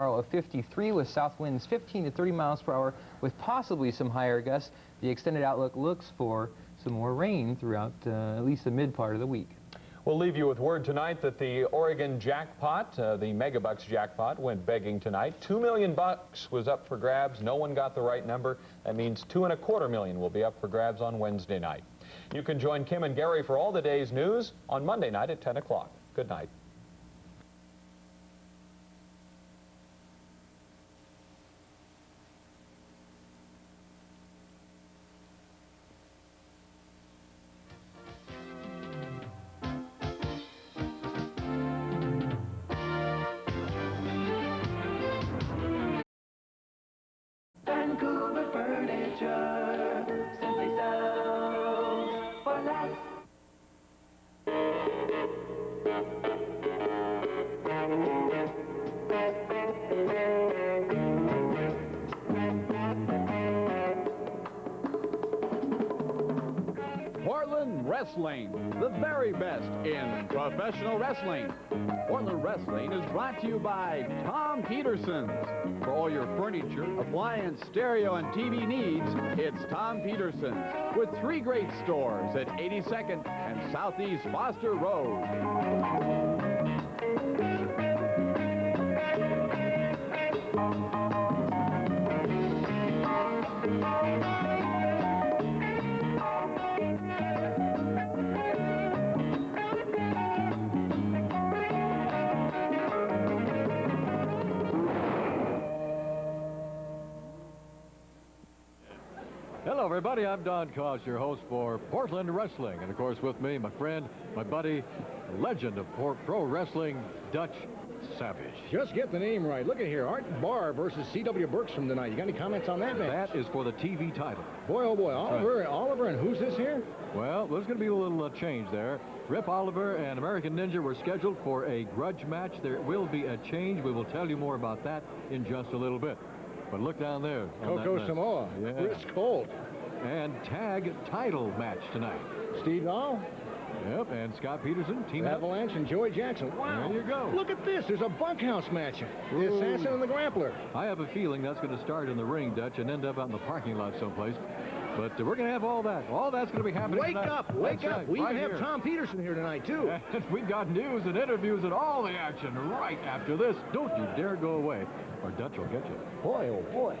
Of 53 with south winds 15 to 30 miles per hour with possibly some higher gusts. The extended outlook looks for some more rain throughout at least the mid part of the week. We'll leave you with word tonight that the Oregon jackpot, the Megabucks jackpot, went begging tonight. $2 million was up for grabs. No one got the right number. That means $2.25 million will be up for grabs on Wednesday night. You can join Kim and Gary for all the day's news on Monday night at 10 o'clock. Good night. Simply sounds for less. Portland Wrestling, the very best in professional wrestling. Portland Wrestling is brought to you by Tom Peterson's. For all your furniture, appliance, stereo, and TV needs, it's Tom Peterson's, with 3 great stores at 82nd and Southeast Foster Road. Hello, everybody. I'm Don Koss, your host for Portland Wrestling. And, of course, with me, my friend, my buddy, legend of pro wrestling, Dutch Savage. Just get the name right. Look at here. Art Barr versus C.W. Bergstrom tonight. You got any comments on that match? That is for the TV title. Boy, oh boy. Right. Oliver, and who's this here? Well, there's going to be a little change there. Rip Oliver and American Ninja were scheduled for a grudge match. There will be a change. We will tell you more about that in just a little bit. But look down there. Coco Samoa. Yeah. Chris Colt. And tag title match tonight. Steve Dahl. Yep, and Scott Peterson, Team Avalanche and Joey Jackson. Wow. There you go. Look at this. There's a bunkhouse match. The Assassin and the Grappler. I have a feeling that's going to start in the ring, Dutch, and end up out in the parking lot someplace. But we're going to have all that. All that's going to be happening tonight. Wake up. We even have Tom Peterson here tonight, too. And we've got news and interviews and all the action right after this. Don't you dare go away, or Dutch will get you. Boy, oh boy.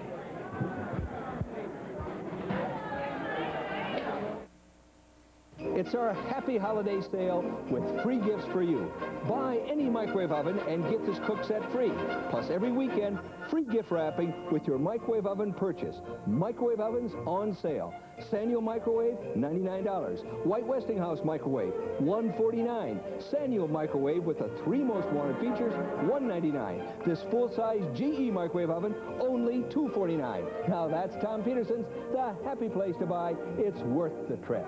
It's our happy holiday sale with free gifts for you. Buy any microwave oven and get this cook set free. Plus, every weekend, free gift wrapping with your microwave oven purchase. Microwave ovens on sale. Sanyo microwave, $99. White Westinghouse microwave, $149. Sanyo microwave with the 3 most wanted features, $199. This full-size GE microwave oven, only $249. Now that's Tom Peterson's, the happy place to buy. It's worth the trip.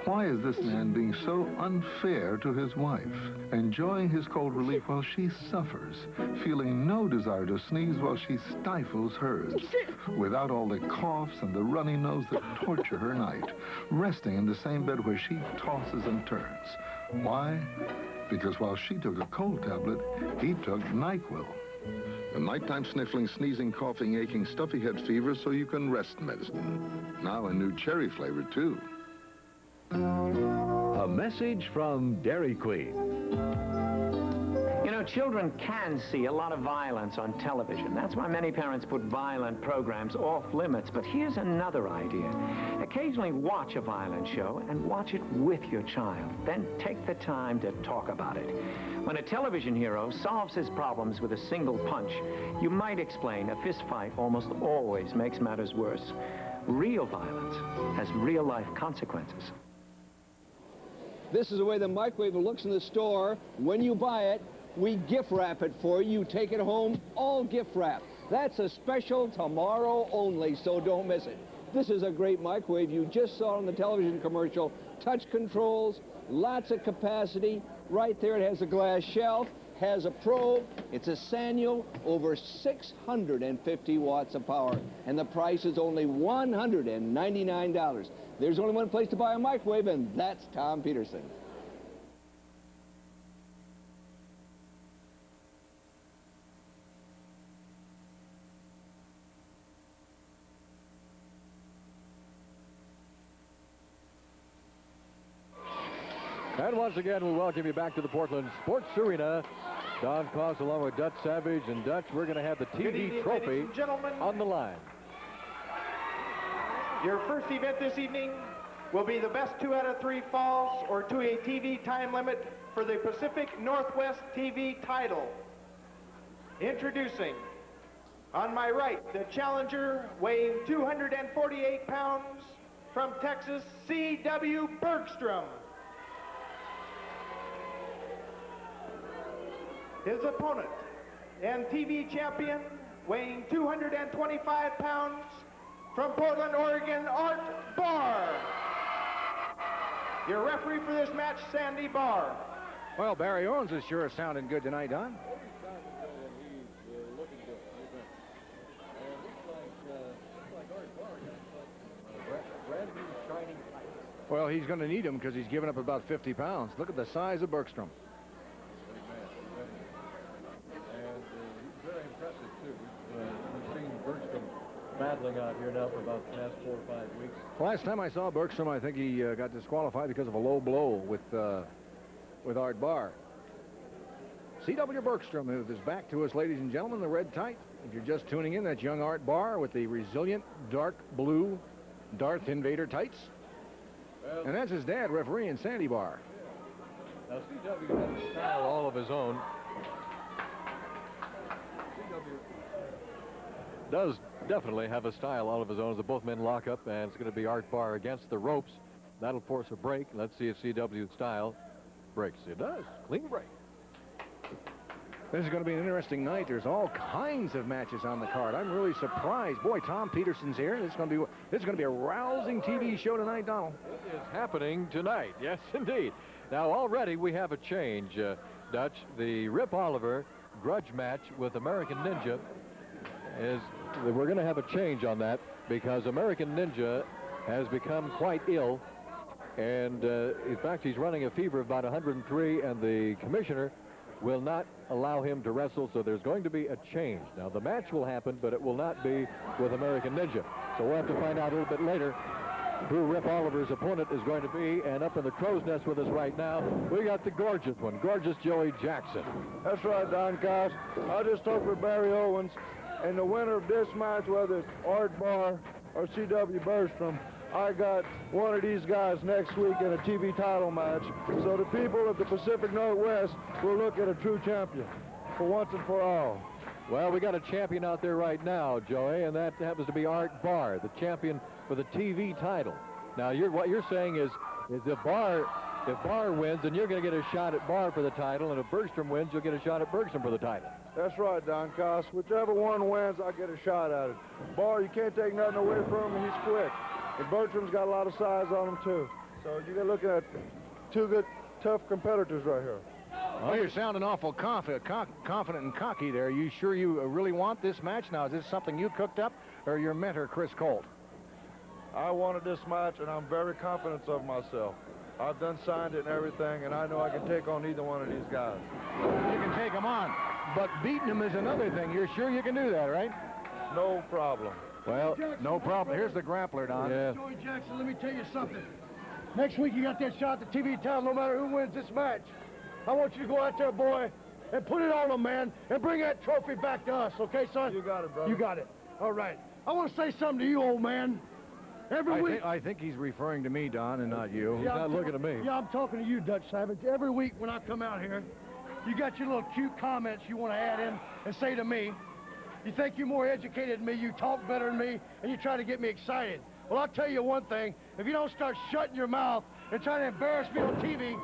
Why is this man being so unfair to his wife, enjoying his cold relief while she suffers, feeling no desire to sneeze while she stifles hers, without all the coughs and the runny nose that torture her night, resting in the same bed where she tosses and turns? Why? Because while she took a cold tablet, he took NyQuil. The nighttime sniffling, sneezing, coughing, aching, stuffy head fever so you can rest medicine. Now a new cherry flavor, too. A message from Dairy Queen. You know, children can see a lot of violence on television. That's why many parents put violent programs off limits. But here's another idea. Occasionally watch a violent show and watch it with your child. Then take the time to talk about it. When a television hero solves his problems with a single punch, you might explain a fist fight almost always makes matters worse. Real violence has real-life consequences. This is the way the microwave looks in the store. When you buy it, we gift wrap it for you. You take it home, all gift wrap. That's a special tomorrow only, so don't miss it. This is a great microwave. You just saw on the television commercial. Touch controls, lots of capacity. Right there it has a glass shelf, has a probe. It's a Sanyo, over 650 watts of power. And the price is only $199. There's only one place to buy a microwave, and that's Tom Peterson. And once again, we welcome you back to the Portland Sports Arena. Don Koss along with Dutch Savage. And Dutch, we're going to have the TV trophy on the line. Your first event this evening will be the best 2 out of 3 falls or to a TV time limit for the Pacific Northwest TV title. Introducing, on my right, the challenger weighing 248 pounds from Texas, C.W. Bergstrom. His opponent and TV champion weighing 225 pounds from Portland, Oregon, Art Barr. Your referee for this match, Sandy Barr. Well, Barry Owens is sure sounding good tonight, Don. Well, he's going to need him because he's giving up about 50 pounds. Look at the size of Bergstrom. Battling out here now for about the past 4 or 5 weeks. Last time I saw Bergstrom, I think he got disqualified because of a low blow with Art Barr. C.W. Bergstrom is back to us, ladies and gentlemen, the red tight. If you're just tuning in, that's young Art Barr with the resilient dark blue Darth Invader tights. Well, and that's his dad refereeing, Sandy Barr. Now, C.W. has a style all of his own. C.W. does definitely have a style all of his own as the both men lock up, and it's going to be Art Barr against the ropes. That'll force a break. Let's see if CW's style breaks. It does. Clean break. This is going to be an interesting night. There's all kinds of matches on the card. I'm really surprised. Boy, Tom Peterson's here. This is going to be a rousing TV show tonight, Donald. It is happening tonight. Yes, indeed. Now, already we have a change, Dutch. The Rip Oliver grudge match with American Ninja is... We're going to have a change on that because American Ninja has become quite ill. And, in fact, he's running a fever of about 103, and the commissioner will not allow him to wrestle, so there's going to be a change. Now, the match will happen, but it will not be with American Ninja. So we'll have to find out a little bit later who Rip Oliver's opponent is going to be. And up in the crow's nest with us right now, we got the gorgeous one, gorgeous Joey Jackson. That's right, Don Koss. I just talked with Barry Owens, and the winner of this match, whether it's Art Barr or C.W. Bergstrom, I got one of these guys next week in a TV title match. So the people of the Pacific Northwest will look at a true champion for once and for all. Well, we got a champion out there right now, Joey, and that happens to be Art Barr, the champion for the TV title. Now, what you're saying is if Barr wins, then you're going to get a shot at Barr for the title, and if Bergstrom wins, you'll get a shot at Bergstrom for the title. That's right, Don Koss. Whichever one wins, I get a shot at it. Barr, you can't take nothing away from him. He's quick. And Bergstrom's got a lot of size on him, too. So you're looking at two good, tough competitors right here. Well, you're sounding awful confident and cocky there. You sure you really want this match? Now, is this something you cooked up or your mentor, Chris Colt? I wanted this match, and I'm very confident of myself. I've done signed it and everything, and I know I can take on either one of these guys. You can take them on, but beating them is another thing. You're sure you can do that, right? No problem. Well, no problem. Here's the grappler, Don. Yeah. Joey Jackson, let me tell you something. Next week, you got that shot at the TV title no matter who wins this match. I want you to go out there, boy, and put it on them, man, and bring that trophy back to us, okay, son? You got it, brother. You got it. All right. I want to say something to you, old man. Every week... I think he's referring to me, Don, and not you. Yeah, He's not looking at me. Yeah, I'm talking to you, Dutch Savage. Every week when I come out here, you got your little cute comments you want to add in and say to me. You think you're more educated than me, you talk better than me, and you try to get me excited. Well, I'll tell you one thing. If you don't start shutting your mouth and trying to embarrass me on TV,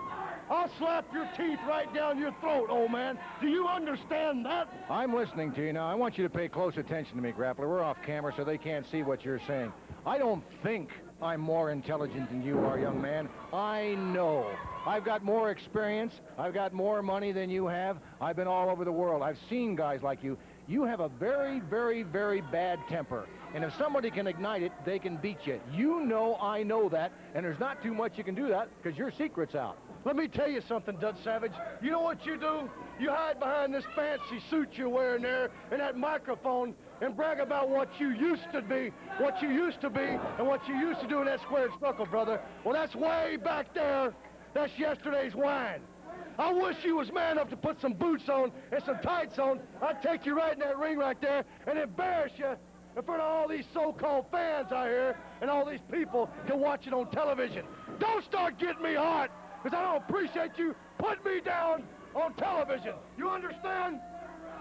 I'll slap your teeth right down your throat, old man. Do you understand that? I'm listening to you now. I want you to pay close attention to me, grappler. We're off camera, so they can't see what you're saying. I don't think I'm more intelligent than you are, young man. I know. I've got more experience. I've got more money than you have. I've been all over the world. I've seen guys like you. You have a very, very, very bad temper. And if somebody can ignite it, they can beat you. You know I know that, and there's not too much you can do that because your secret's out. Let me tell you something, Dutch Savage. You know what you do? You hide behind this fancy suit you're wearing there and that microphone and brag about what you used to be, and what you used to do in that squared circle, brother. Well, that's way back there. That's yesterday's wine. I wish you was man enough to put some boots on and some tights on. I'd take you right in that ring right there and embarrass you in front of all these so-called fans out here and all these people can watch it on television. Don't start getting me hot, because I don't appreciate you putting me down on television. You understand?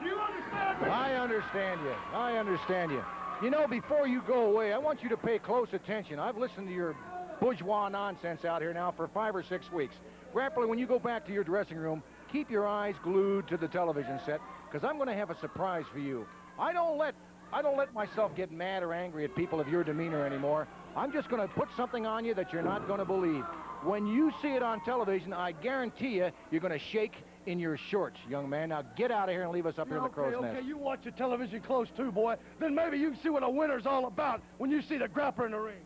Do you understand me? I understand you. I understand you. You know, before you go away, I want you to pay close attention. I've listened to your bourgeois nonsense out here now for 5 or 6 weeks. Grappler, when you go back to your dressing room, keep your eyes glued to the television set, because I'm going to have a surprise for you. I don't let myself get mad or angry at people of your demeanor anymore. I'm just going to put something on you that you're not going to believe. When you see it on television, I guarantee you're going to shake in your shorts, young man. Now get out of here and leave us up here in the crow's nest. Okay, you watch your television close too, boy. Then maybe you can see what a winner's all about when you see the grappler in the ring.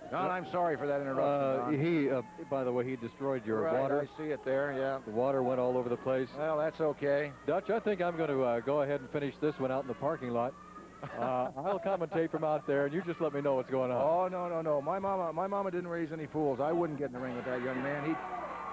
Don, I'm sorry for that interruption, Don. By the way, he destroyed your Right, water. I see it there, yeah. The water went all over the place. Well, that's okay. Dutch, I think I'm going to go ahead and finish this one out in the parking lot. I'll commentate from out there, and you just let me know what's going on. Oh, no. My mama didn't raise any fools. I wouldn't get in the ring with that young man.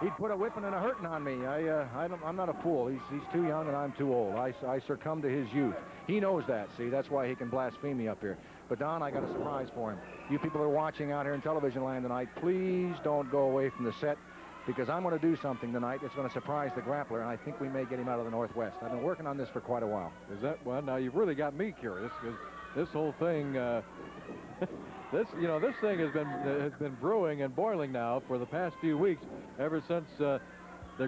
He'd put a whipping and a hurting on me. I'm not a fool. He's too young and I'm too old. I succumb to his youth. He knows that, see? That's why he can blaspheme me up here. But, Don, I got a surprise for him. You people are watching out here in television land tonight. Please don't go away from the set, because I'm going to do something tonight that's going to surprise the grappler, and I think we may get him out of the Northwest. I've been working on this for quite a while. Is that, well, now you've really got me curious, because this whole thing, this thing has been brewing and boiling now for the past few weeks, ever since the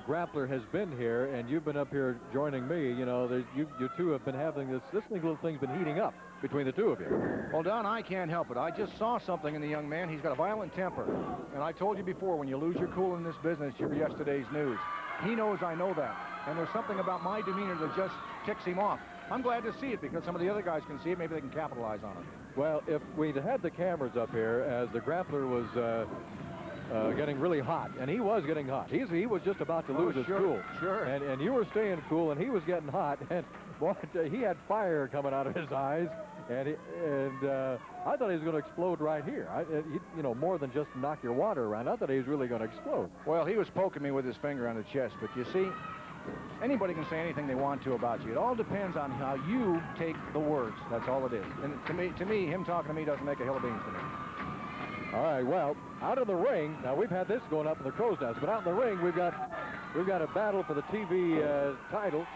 grappler has been here, and you've been up here joining me. You know, you two have been having this little thing's been heating up between the two of you. Well, Don, I can't help it. I just saw something in the young man. He's got a violent temper. And I told you before, when you lose your cool in this business, you're yesterday's news. He knows I know that. And there's something about my demeanor that just ticks him off. I'm glad to see it, because some of the other guys can see it. Maybe they can capitalize on it. Well, if we'd had the cameras up here as the grappler was getting really hot, and he was getting hot. He was just about to lose his cool. Sure. And you were staying cool, and he was getting hot. And boy, he had fire coming out of his eyes. And I thought he was going to explode right here. More than just knock your water around. I thought he was really going to explode. Well, he was poking me with his finger on the chest. But you see, anybody can say anything they want to about you. It all depends on how you take the words. That's all it is. And to me, him talking to me doesn't make a hill of beans to me. All right, well, out of the ring, now we've had this going up in the crow's nest, but out in the ring, we've got a battle for the TV title.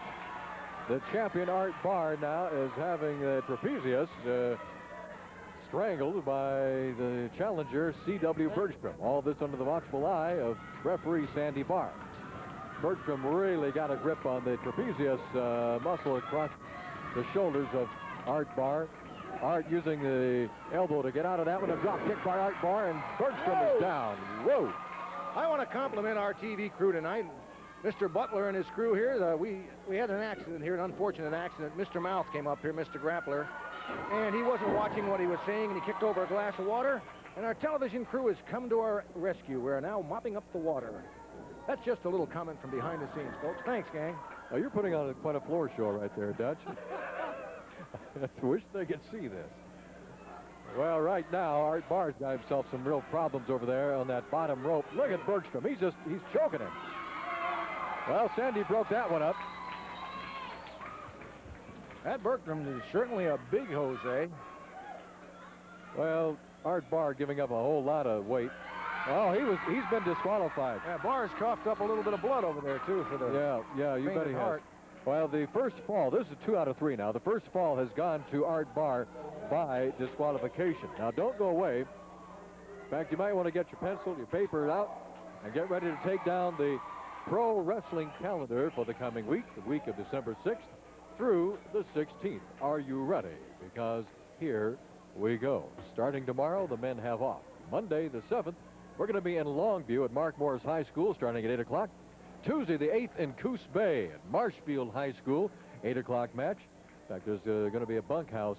The champion, Art Barr, now is having Trapezius strangled by the challenger, C.W. Bergstrom. All this under the watchful eye of referee Sandy Barr. Bergstrom really got a grip on the trapezius muscle across the shoulders of Art Barr. Art using the elbow to get out of that one. A drop kick by Art Barr, and Bergstrom is down. Whoa! I want to compliment our TV crew tonight. Mr. Butler and his crew here, we had an accident here, an unfortunate accident. Mr. Mouth came up here, Mr. Grappler, and he wasn't watching what he was saying, and he kicked over a glass of water, and our television crew has come to our rescue. We're now mopping up the water. That's just a little comment from behind the scenes, folks. Thanks, gang. Oh, you're putting on quite a floor show right there, Dutch. I wish they could see this. Well, right now, Art Barr's got himself some real problems over there on that bottom rope. Look at Bergstrom. He's choking him. Well, Sandy broke that one up. That Bergstrom is certainly a big Jose. Well, Art Barr giving up a whole lot of weight. Oh, he's been disqualified. Yeah, Barr's coughed up a little bit of blood over there, too, for the Yeah, you bet he has. heart. Well, the first fall, this is 2 out of 3 now. The first fall has gone to Art Barr by disqualification. Now, don't go away. In fact, you might want to get your pencil, your paper out, and get ready to take down the pro wrestling calendar for the coming week, the week of December 6th through the 16th. Are you ready? Because here we go. Starting tomorrow, the men have off. Monday, the 7th, we're going to be in Longview at Mark Morris High School starting at 8 o'clock. Tuesday, the 8th, in Coos Bay at Marshfield High School, 8 o'clock match. In fact, there's going to be a bunkhouse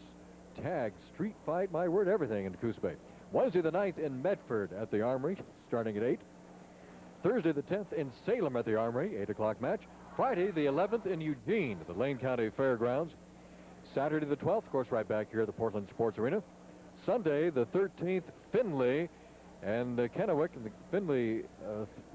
tag street fight, my word, everything in Coos Bay. Wednesday, the 9th, in Medford at the Armory, starting at 8. Thursday, the 10th, in Salem at the Armory, 8 o'clock match. Friday, the 11th, in Eugene at the Lane County Fairgrounds. Saturday, the 12th, of course, right back here at the Portland Sports Arena. Sunday, the 13th, Findlay and Kennewick and the Findlay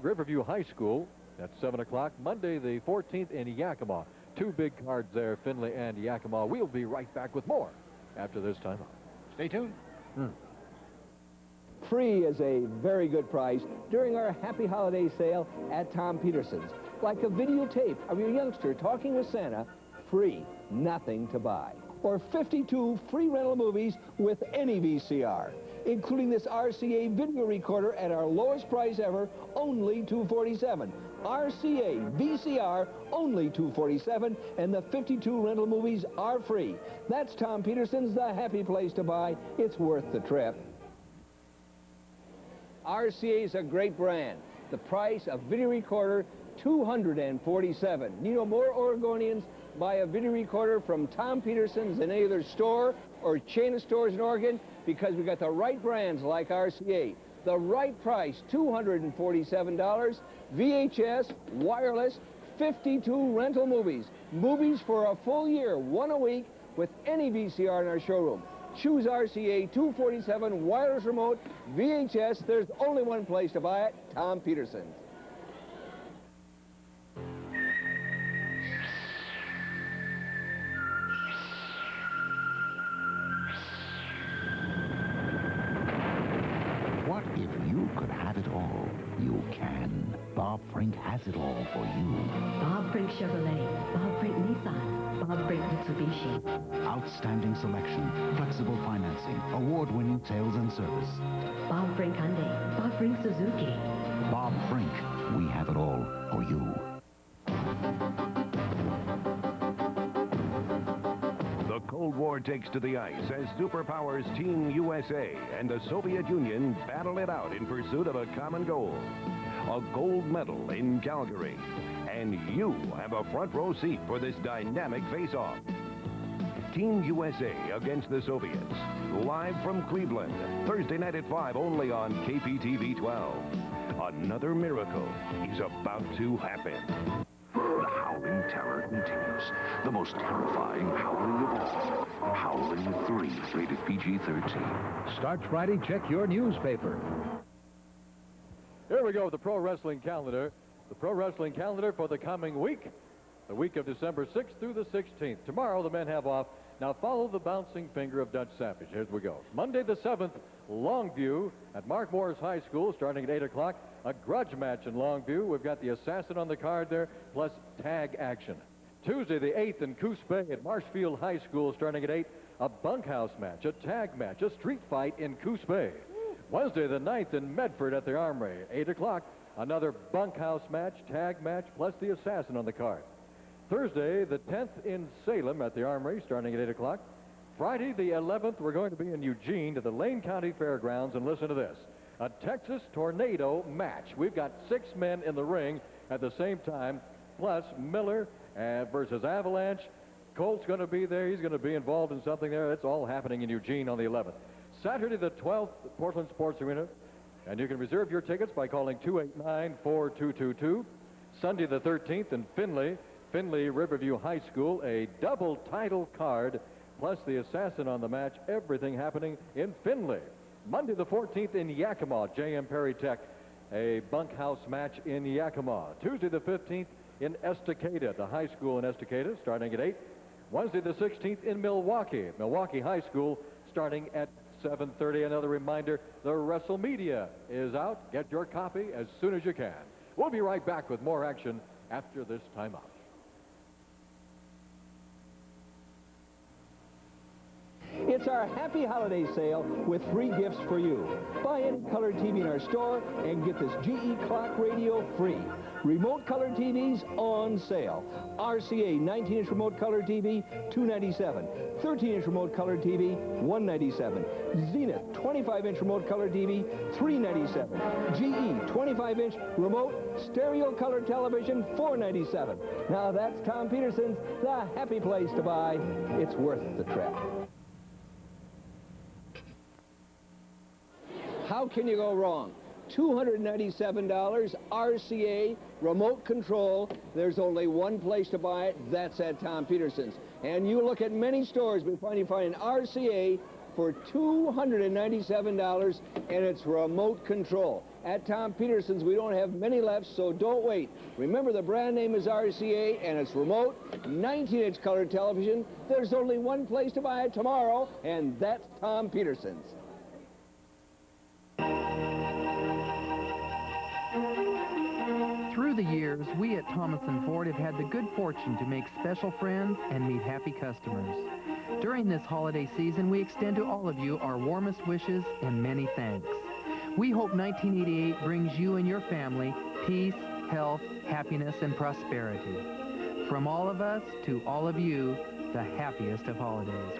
Riverview High School at 7 o'clock. Monday, the 14th, in Yakima. Two big cards there, Findlay and Yakima. We'll be right back with more after this time out. Stay tuned. Free is a very good price during our Happy Holiday sale at Tom Peterson's. Like a videotape of your youngster talking with Santa, free, nothing to buy. Or 52 free rental movies with any VCR, including this RCA video recorder at our lowest price ever, only $247. RCA VCR, only $247, and the 52 rental movies are free. That's Tom Peterson's, the happy place to buy. It's worth the trip. RCA is a great brand. The price of video recorder, $247. You know, more Oregonians buy a video recorder from Tom Peterson's in any other store or chain of stores in Oregon because we got the right brands like RCA. The right price, $247. VHS, wireless, 52 rental movies. Movies for a full year, one a week, with any VCR in our showroom. Choose RCA 247 wireless remote VHS. There's only one place to buy it, Tom Peterson's. What if you could have it all? You can. Bob Frink has it all for you. Bob Frink Chevrolet, Bob Frink Nissan, Bob Frink Mitsubishi. Outstanding selection, flexible financing, award-winning sales and service. Bob Frink Hyundai, Bob Frink Suzuki. Bob Frink, we have it all for you. The Cold War takes to the ice as superpowers Team USA and the Soviet Union battle it out in pursuit of a common goal. A gold medal in Calgary. And you have a front row seat for this dynamic face-off. Team USA against the Soviets. Live from Cleveland. Thursday night at 5 only on KPTV 12. Another miracle is about to happen. The howling terror continues. The most terrifying howling of all. Howling 3, rated PG-13. Starts Friday. Check your newspaper. Here we go, the pro wrestling calendar. The pro wrestling calendar for the coming week. The week of December 6th through the 16th. Tomorrow, the men have off. Now follow the bouncing finger of Dutch Savage. Here we go. Monday the 7th, Longview at Mark Morris High School, starting at 8 o'clock. A grudge match in Longview. We've got the assassin on the card there, plus tag action. Tuesday the 8th in Coos Bay at Marshfield High School, starting at 8. A bunkhouse match, a tag match, a street fight in Coos Bay. Wednesday the 9th in Medford at the Armory, 8 o'clock. Another bunkhouse match, tag match, plus the assassin on the card. Thursday, the 10th in Salem at the Armory, starting at 8 o'clock. Friday, the 11th, we're going to be in Eugene at the Lane County Fairgrounds, and listen to this. A Texas tornado match. We've got 6 men in the ring at the same time, plus Miller versus Avalanche. Colt's going to be there. He's going to be involved in something there. It's all happening in Eugene on the 11th. Saturday, the 12th, Portland Sports Arena. And you can reserve your tickets by calling 289-4222. Sunday, the 13th in Findlay Riverview High School, a double title card, plus the assassin on the match, everything happening in Findlay. Monday the 14th in Yakima, J.M. Perry Tech, a bunkhouse match in Yakima. Tuesday the 15th in Estacada, the high school in Estacada, starting at 8. Wednesday the 16th in Milwaukee High School, starting at 7:30. Another reminder, the WrestleMedia is out. Get your copy as soon as you can. We'll be right back with more action after this timeout. It's It's our happy holiday sale with free gifts for you. Buy any color TV in our store and get this GE clock radio free. Remote color TVs on sale. RCA 19-inch remote color TV, $297. 13-inch remote color TV, $197. Zenith 25-inch remote color TV, $397. GE 25-inch remote stereo color television, $497. Now that's Tom Peterson's, the happy place to buy. It's worth the trip. How can you go wrong? $297, RCA, remote control. There's only one place to buy it. That's at Tom Peterson's. And you look at many stores before you find an RCA for $297, and it's remote control. At Tom Peterson's, we don't have many left, so don't wait. Remember, the brand name is RCA, and it's remote, 19-inch color television. There's only one place to buy it tomorrow, and that's Tom Peterson's. Through the years, we at Thomas & Ford have had the good fortune to make special friends and meet happy customers. During this holiday season, we extend to all of you our warmest wishes and many thanks. We hope 1988 brings you and your family peace, health, happiness, and prosperity. From all of us to all of you, the happiest of holidays.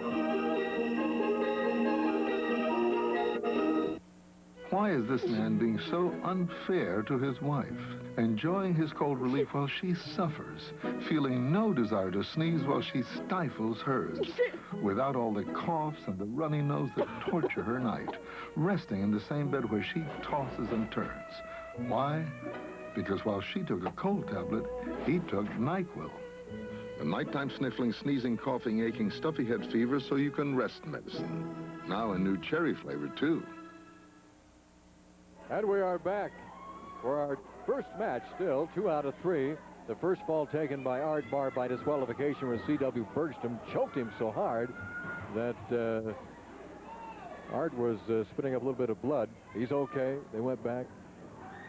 Why is this man being so unfair to his wife? Enjoying his cold relief while she suffers, feeling no desire to sneeze while she stifles hers, without all the coughs and the runny nose that torture her night, resting in the same bed where she tosses and turns. Why? Because while she took a cold tablet, he took NyQuil. A nighttime sniffling, sneezing, coughing, aching, stuffy head fever so you can rest medicine. Now a new cherry flavor, too. And we are back for our first match still, 2 out of 3. The first fall taken by Art Barr by disqualification when C.W. Bergstrom choked him so hard that Art was spitting up a little bit of blood. He's okay. They went back.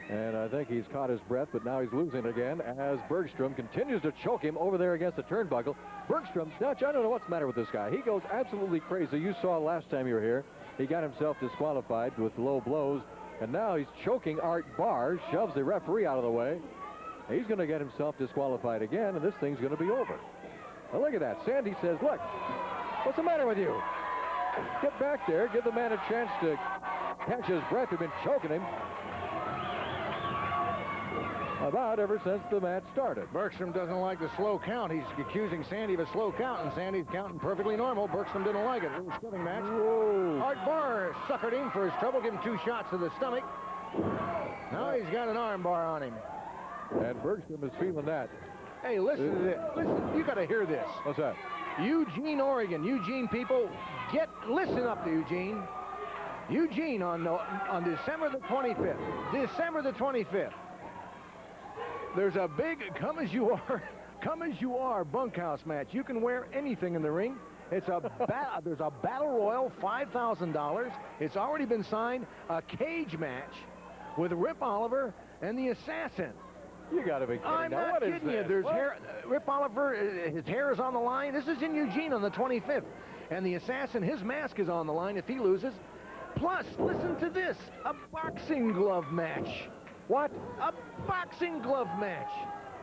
And I think he's caught his breath, but now he's losing again as Bergstrom continues to choke him over there against the turnbuckle. Bergstrom, Dutch, I don't know what's the matter with this guy. He goes absolutely crazy. You saw last time you were here. He got himself disqualified with low blows. And now he's choking Art Barr, shoves the referee out of the way. He's going to get himself disqualified again, and this thing's going to be over. Now look at that. Sandy says, look, what's the matter with you? Get back there. Give the man a chance to catch his breath. You've been choking him about ever since the match started. Bergstrom doesn't like the slow count. He's accusing Sandy of a slow count, and Sandy's counting perfectly normal. Bergstrom didn't like it. It was a splitting match. Whoa. Art Barr suckered him for his trouble, gave him 2 shots to the stomach. Now he's got an arm bar on him. And Bergstrom is feeling that. Hey, listen to this. Listen, you got to hear this. What's that? Eugene, Oregon. Eugene people, listen up to Eugene. Eugene on December the 25th. December the 25th. There's a big come as you are bunkhouse match. You can wear anything in the ring. It's a there's a battle royal, $5,000. It's already been signed. A cage match with Rip Oliver and the Assassin. You got to be kidding. I'm now, not kidding you. There's hair. Rip Oliver, his hair is on the line. This is in Eugene on the 25th. And the Assassin, his mask is on the line if he loses. Plus, listen to this, a boxing glove match. What? A boxing glove match.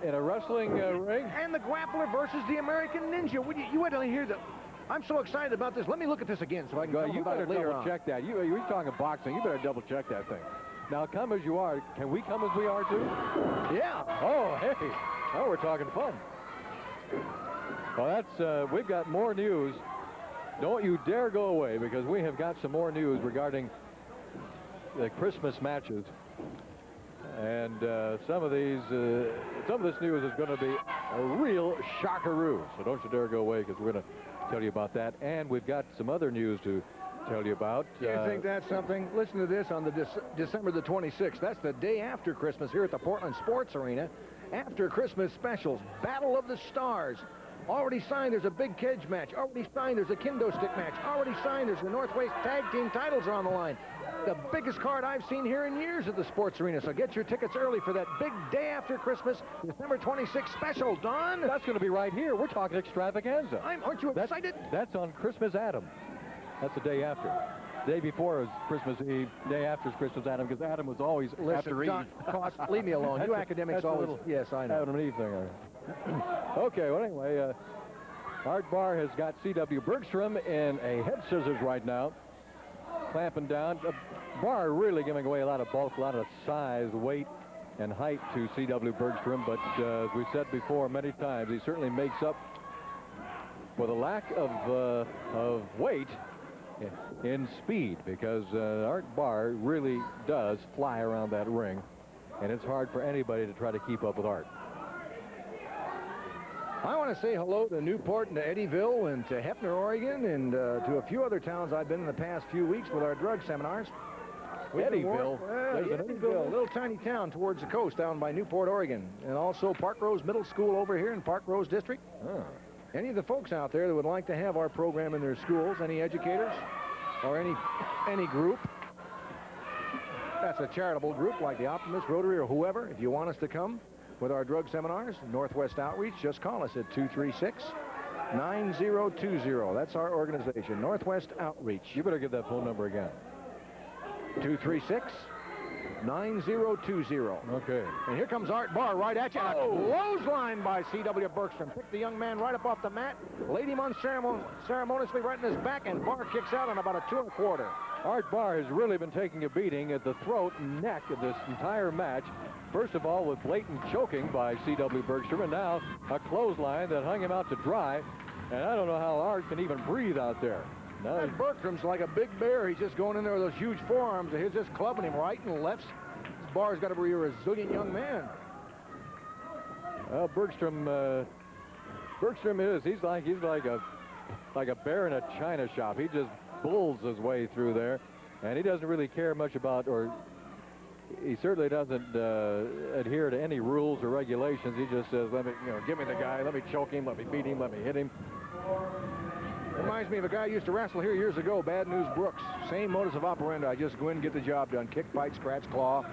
In a wrestling ring? And the Grappler versus the American Ninja. You had to hear that. I'm so excited about this. Let me look at this again so I can tell you about it later on. You better double check that. You're talking boxing. You better double check that thing. Now, come as you are. Can we come as we are, too? Yeah. Oh, hey. Now we're talking fun. Well, that's, we've got more news. Don't you dare go away, because we have got some more news regarding the Christmas matches. And some of this news is going to be a real shockaroo. So don't you dare go away, because we're going to tell you about that. And we've got some other news to tell you about. You think that's something? Listen to this on the December the 26th. That's the day after Christmas here at the Portland Sports Arena. After Christmas specials, Battle of the Stars. Already signed, there's a big cage match. Already signed, there's a kendo stick match. Already signed, there's the Northwest Tag Team titles are on the line. The biggest card I've seen here in years at the Sports Arena. So get your tickets early for that big day after Christmas, December 26th special, Don. That's going to be right here. We're talking extravaganza. Aren't you excited? That's on Christmas Adam. That's the day after. Day before is Christmas Eve. Day after is Christmas Adam, because Adam was always after Eve. John, leave me alone. You academics always. Yes, I know. Adam and Eve thing. Okay, well, anyway, Art Barr has got C.W. Bergstrom in a head scissors right now, clamping down. Barr really giving away a lot of bulk, a lot of size, weight, and height to C.W. Bergstrom, but as we said before many times, he certainly makes up for the lack of weight in speed, because Art Barr really does fly around that ring, and it's hard for anybody to try to keep up with Art. I want to say hello to Newport and to Eddyville and to Hefner, Oregon, and to a few other towns I've been in the past few weeks with our drug seminars. Eddyville? Eddyville, a little tiny town towards the coast down by Newport, Oregon. And also Park Rose Middle School over here in Park Rose District. Oh. Any of the folks out there that would like to have our program in their schools, any educators or any group, that's a charitable group like the Optimist, Rotary, or whoever, if you want us to come with our drug seminars, Northwest Outreach, just call us at 236-9020. That's our organization, Northwest Outreach. You better give that phone number again. 236-9020. Okay. And here comes Art Barr right at you. Oh. Clothesline by C.W. Bergstrom. Picked the young man right up off the mat. Laid him unceremoniously right in his back, and Barr kicks out on about a 2 1/4. Art Barr has really been taking a beating at the throat and neck of this entire match. First of all, with blatant choking by C.W. Bergstrom, and now a clothesline that hung him out to dry. And I don't know how Art can even breathe out there. No. Bergstrom's like a big bear. He's just going in there with those huge forearms. He's just clubbing him right and left. Barr's got to be a resilient young man. Well, Bergstrom is. He's like a bear in a china shop. He just bulls his way through there, and he doesn't really care much about, or he certainly doesn't adhere to any rules or regulations. He just says, "Let me, give me the guy. Let me choke him. Let me beat him. Let me hit him." Reminds me of a guy who used to wrestle here years ago, Bad News Brooks. Same modus of operandi. Just go in and get the job done. Kick, fight, scratch, claw.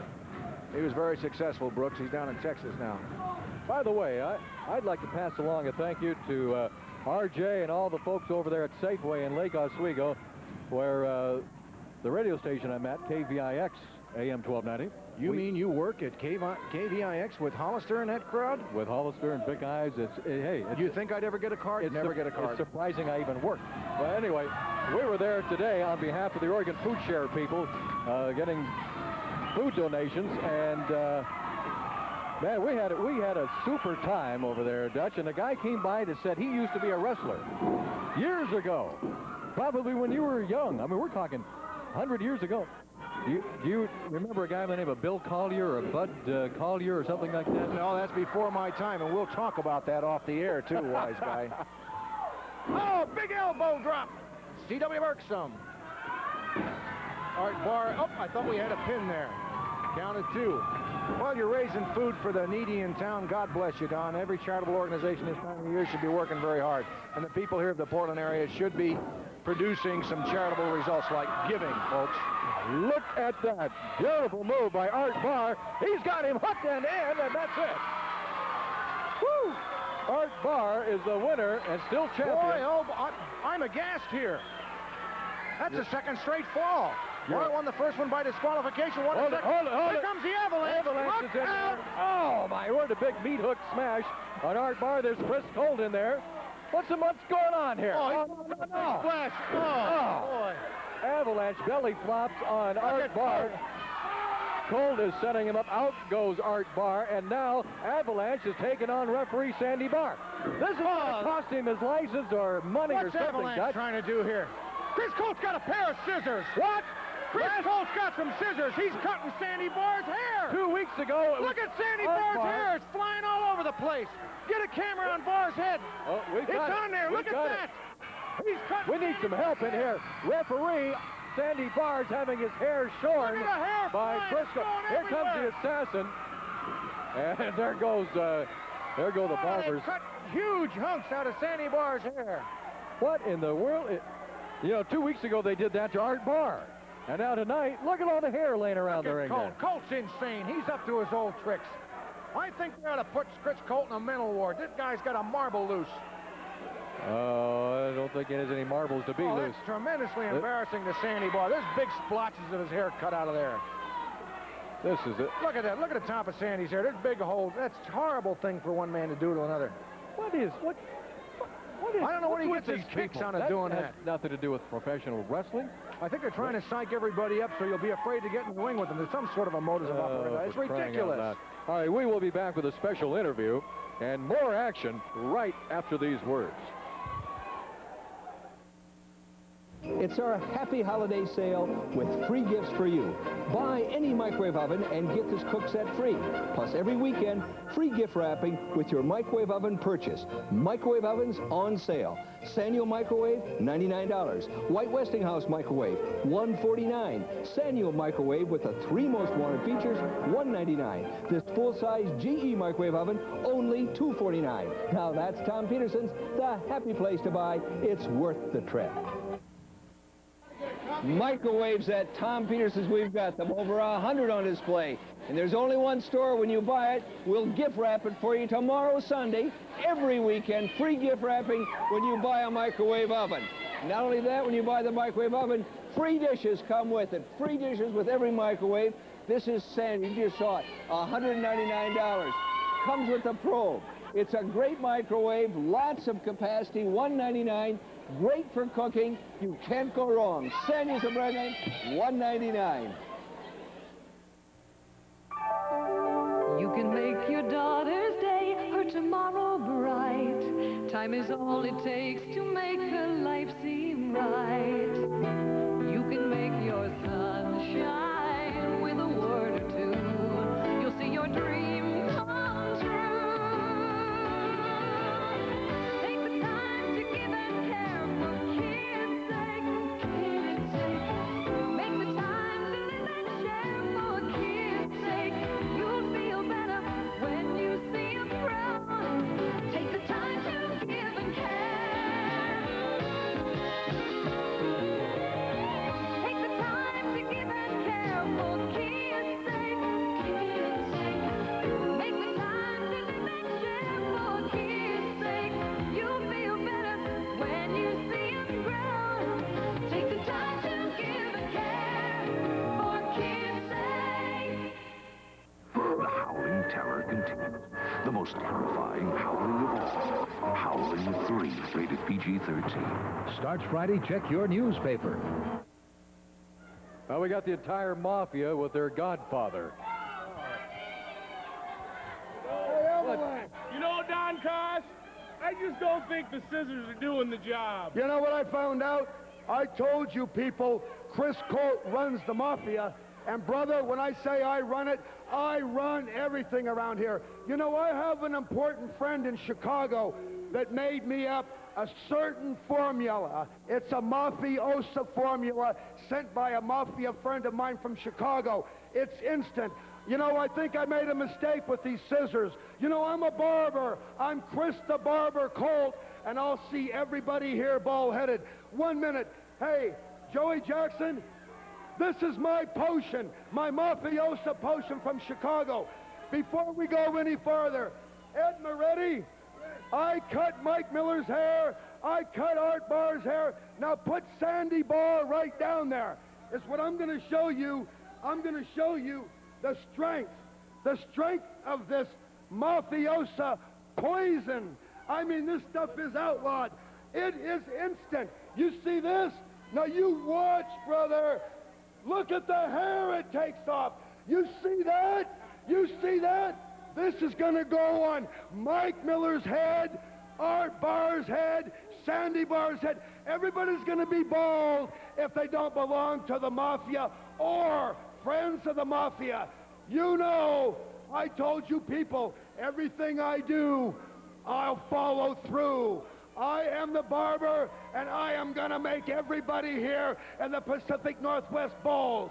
He was very successful, Brooks. He's down in Texas now. By the way, I'd like to pass along a thank you to RJ and all the folks over there at Safeway in Lake Oswego, where the radio station I'm at, KVIX, AM 1290. You mean you work at KVIX with Hollister and that crowd? With Hollister and Big Eyes. You think I'd ever get a card? Never get a card. It's surprising I even work. But anyway, we were there today on behalf of the Oregon Food Share people, getting food donations, and man, we had a super time over there, Dutch. And a guy came by that said he used to be a wrestler years ago, probably when you were young. I mean, we're talking 100 years ago. Do you remember a guy by the name of Bill Collier or Bud Collier or something like that? No, that's before my time, and we'll talk about that off the air, too, wise guy. Oh, big elbow drop. C.W. Bergstrom. Art Barr. Oh, I thought we had a pin there. Counted 2. Well, you're raising food for the needy in town. God bless you, Don. Every charitable organization this time of year should be working very hard. And the people here of the Portland area should be producing some charitable results like giving, folks. Look at that beautiful move by Art Barr. He's got him hooked and in, and that's it. Woo! Art Barr is the winner and still champion. Boy, I'm aghast here. That's a second straight fall. Barr won the first one by disqualification. Hold it. Here comes the avalanche. Avalanche is in there. Oh, my word, a big meat hook smash on Art Barr. There's Chris Colt in there. What's going on here? Oh, no. Splash. Oh, boy. Avalanche belly flops on Art Barr. Colt is setting him up. Out goes Art Barr, and now Avalanche is taking on referee Sandy Barr. This is going to cost him his license or money or something. What's Avalanche trying to do here? Chris Colt's got a pair of scissors. What? Chris Colt's got some scissors. He's cutting Sandy Barr's hair. 2 weeks ago, look at Sandy Barr's hair. It's flying all over the place. Get a camera on Barr's head. Oh, it's on there. Look at that. He's cutting. We need some help in here. Referee Sandy Barr's having his hair shorn by Chris Colt. Here comes the assassin. And there go the barbers. They cut huge hunks out of Sandy Barr's hair. What in the world? 2 weeks ago they did that to Art Barr. And now tonight, look at all the hair laying around the ring. Colt's insane. He's up to his old tricks. I think we ought to put Chris Colt in a mental ward. This guy's got a marble loose. I don't think it has any marbles to be loose. It's tremendously embarrassing to Sandy Bar. There's big splotches of his hair cut out of there. This is it. Look at that. Look at the top of Sandy's hair. There's big holes. That's a horrible thing for one man to do to another. What is? I don't know what he gets his kicks on of doing that. Has nothing to do with professional wrestling. I think they're trying to psych everybody up so you'll be afraid to get in the ring with them. There's some sort of a modus operandi. It's ridiculous. All right, we will be back with a special interview and more action right after these words. It's our happy holiday sale with free gifts for you. Buy any microwave oven and get this cook set free. Plus, every weekend, free gift wrapping with your microwave oven purchase. Microwave ovens on sale. Sanyo microwave, $99. White Westinghouse microwave, $149. Sanyo microwave with the 3 most wanted features, $199. This full-size GE microwave oven, only $249. Now that's Tom Peterson's, the happy place to buy. It's worth the trip. Microwaves at Tom Peterson's, we've got them over 100 on display. And there's only one store. When you buy it, we'll gift wrap it for you tomorrow, Sunday. Every weekend, free gift wrapping when you buy a microwave oven. Not only that, when you buy the microwave oven, free dishes come with it. Free dishes with every microwave. This is Sandy, you just saw it, $199. Comes with a probe. It's a great microwave, lots of capacity, $199. Great for cooking. You can't go wrong. Sandy's a brand name, $199. You can make your daughter's day, her tomorrow bright. Time is all it takes to make her life seem right. You can make your sun shine with a word or two. You'll see your dream come true. Take the time to give and care for kids' sake, kids' sake. Make the time to live and share for kids' sake. You'll feel better when you see them proud. Take the time to give and care. Take the time to give and care for kids' sake, kids' sake. Make the time to live and share for kids' sake. You'll feel better when you see them grow. Take the time to give and care for kids' sake. The howling terror continues. The most terrifying howling of all. Howling 3, rated PG-13. Starts Friday. Check your newspaper. Well, we got the entire mafia with their godfather. You know, Don Coss, I just don't think the scissors are doing the job. You know what I found out? I told you people, Chris Colt runs the mafia. And brother, when I say I run it, I run everything around here. You know, I have an important friend in Chicago that made me up a certain formula. It's a mafiosa formula sent by a mafia friend of mine from Chicago. It's instant. You know, I think I made a mistake with these scissors. You know, I'm a barber. I'm Chris the Barber Colt, and I'll see everybody here bald-headed. 1 minute. Hey, Joey Jackson, this is my potion, my mafiosa potion from Chicago. Before we go any farther, Ed Moretti, I cut Mike Miller's hair, I cut Art Barr's hair. Now put Sandy Barr right down there. It's what I'm going to show you. I'm going to show you the strength of this mafiosa poison. I mean, this stuff is outlawed. It is instant. You see this? Now you watch, brother. Look at the hair it takes off. You see that? You see that? This is going to go on Mike Miller's head, Art Barr's head, Sandy Barr's head. Everybody's going to be bald if they don't belong to the mafia or friends of the mafia. You know, I told you people, everything I do, I'll follow through. I am the barber, and I am going to make everybody here in the Pacific Northwest bald.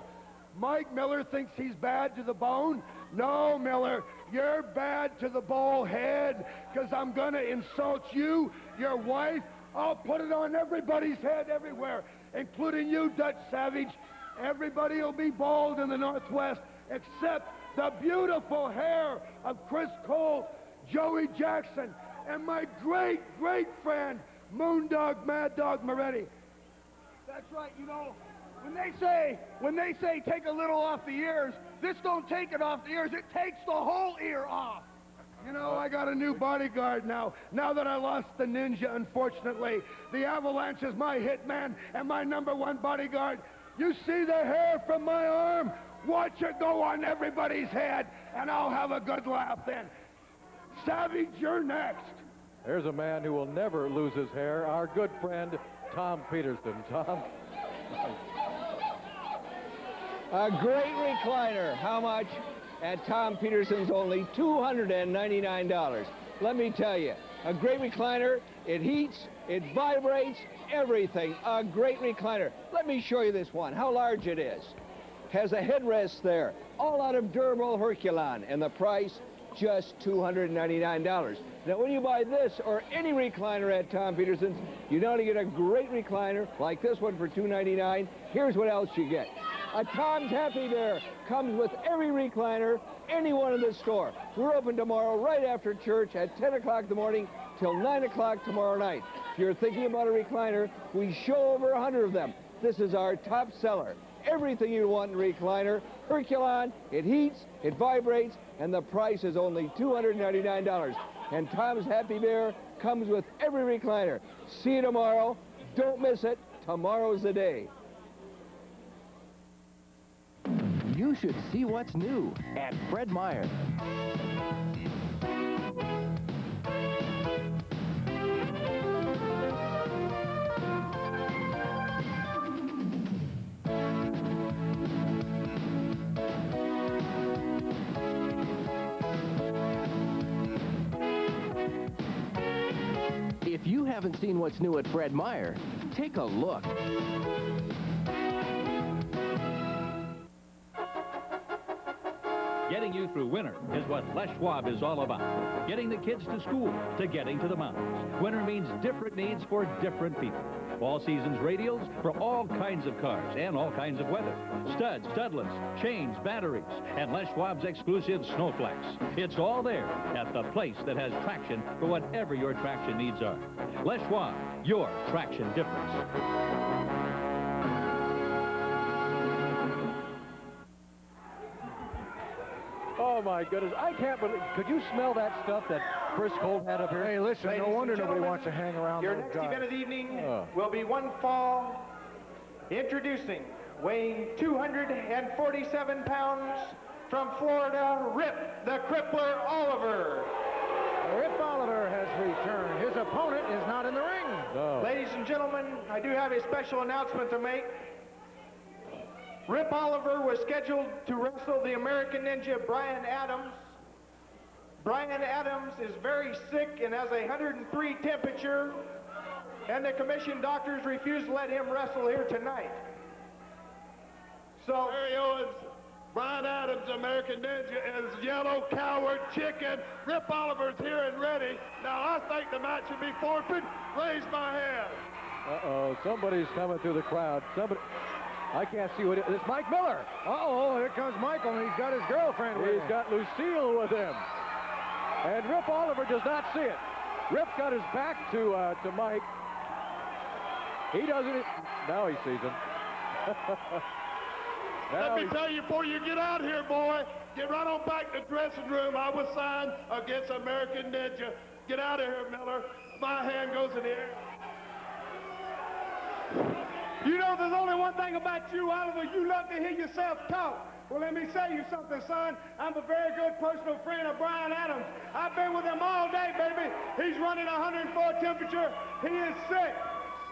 Mike Miller thinks he's bad to the bone. No, Miller, you're bad to the bald head, because I'm going to insult you, your wife. I'll put it on everybody's head everywhere, including you, Dutch Savage. Everybody will be bald in the Northwest, except the beautiful hair of Chris Colt, Joey Jackson, and my great, great friend, Moondog, Mad Dog Moretti. That's right, you know, when they say take a little off the ears, this don't take it off the ears, it takes the whole ear off. You know, I got a new bodyguard now. Now that I lost the Ninja, unfortunately, the Avalanche is my hitman and my #1 bodyguard. You see the hair from my arm? Watch it go on everybody's head, and I'll have a good laugh then. Savage, you're next. There's a man who will never lose his hair, our good friend, Tom Peterson. Tom? A great recliner. How much? At Tom Peterson's only $299. Let me tell you, a great recliner, it heats, it vibrates, everything. A great recliner. Let me show you this one, how large it is. Has a headrest there, all out of durable Herculon, and the price, just $299. Now, when you buy this or any recliner at Tom Peterson's, you not only get a great recliner like this one for $299, here's what else you get. A Tom's Happy Bear comes with every recliner, any one in the store. We're open tomorrow right after church at 10 o'clock in the morning till 9 o'clock tomorrow night. If you're thinking about a recliner, we show over 100 of them. This is our top seller. Everything you want in a recliner, Herculon, it heats, it vibrates, and the price is only $299. And Tom's Happy Bear comes with every recliner. See you tomorrow. Don't miss it. Tomorrow's the day. You should see what's new at Fred Meyer. If you haven't seen what's new at Fred Meyer, take a look. Getting you through winter is what Les Schwab is all about. Getting the kids to school, to getting to the mountains. Winter means different needs for different people. All seasons radials for all kinds of cars and all kinds of weather. Studs, studlets, chains, batteries, and Les Schwab's exclusive Snowflex. It's all there at the place that has traction for whatever your traction needs are. Les Schwab, your traction difference. Oh, my goodness. I can't believe... Could you smell that stuff that Chris Holt had up here? Hey, listen, no wonder nobody wants to hang around Your those next guys. event of the evening will be one fall. Introducing, weighing 247 pounds from Florida, Rip the Crippler Oliver. Rip Oliver has returned. His opponent is not in the ring. No. Ladies and gentlemen, I do have a special announcement to make. Rip Oliver was scheduled to wrestle the American Ninja Brian Adams. Brian Adams is very sick and has a 103 temperature, and the commission doctors refused to let him wrestle here tonight. So, Barry Owens, Brian Adams, American Ninja, is Yellow Coward Chicken. Rip Oliver's here and ready. Now, I think the match should be forfeit. Raise my hand. Uh-oh, somebody's coming through the crowd. Somebody... I can't see what it is. It's Mike Miller. Uh-oh, here comes Michael, and he's got his girlfriend with him. He's got Lucille with him. And Rip Oliver does not see it. Rip's got his back to Mike. He doesn't... Now he sees him. Let me tell you, before you get out here, boy, get right on back to the dressing room. I was signed against American Ninja. Get out of here, Miller. My hand goes in the air. You know, there's only one thing about you, Oliver. You love to hear yourself talk. Well, let me say you something, son. I'm a very good personal friend of Brian Adams. I've been with him all day, baby. He's running 104 temperature. He is sick.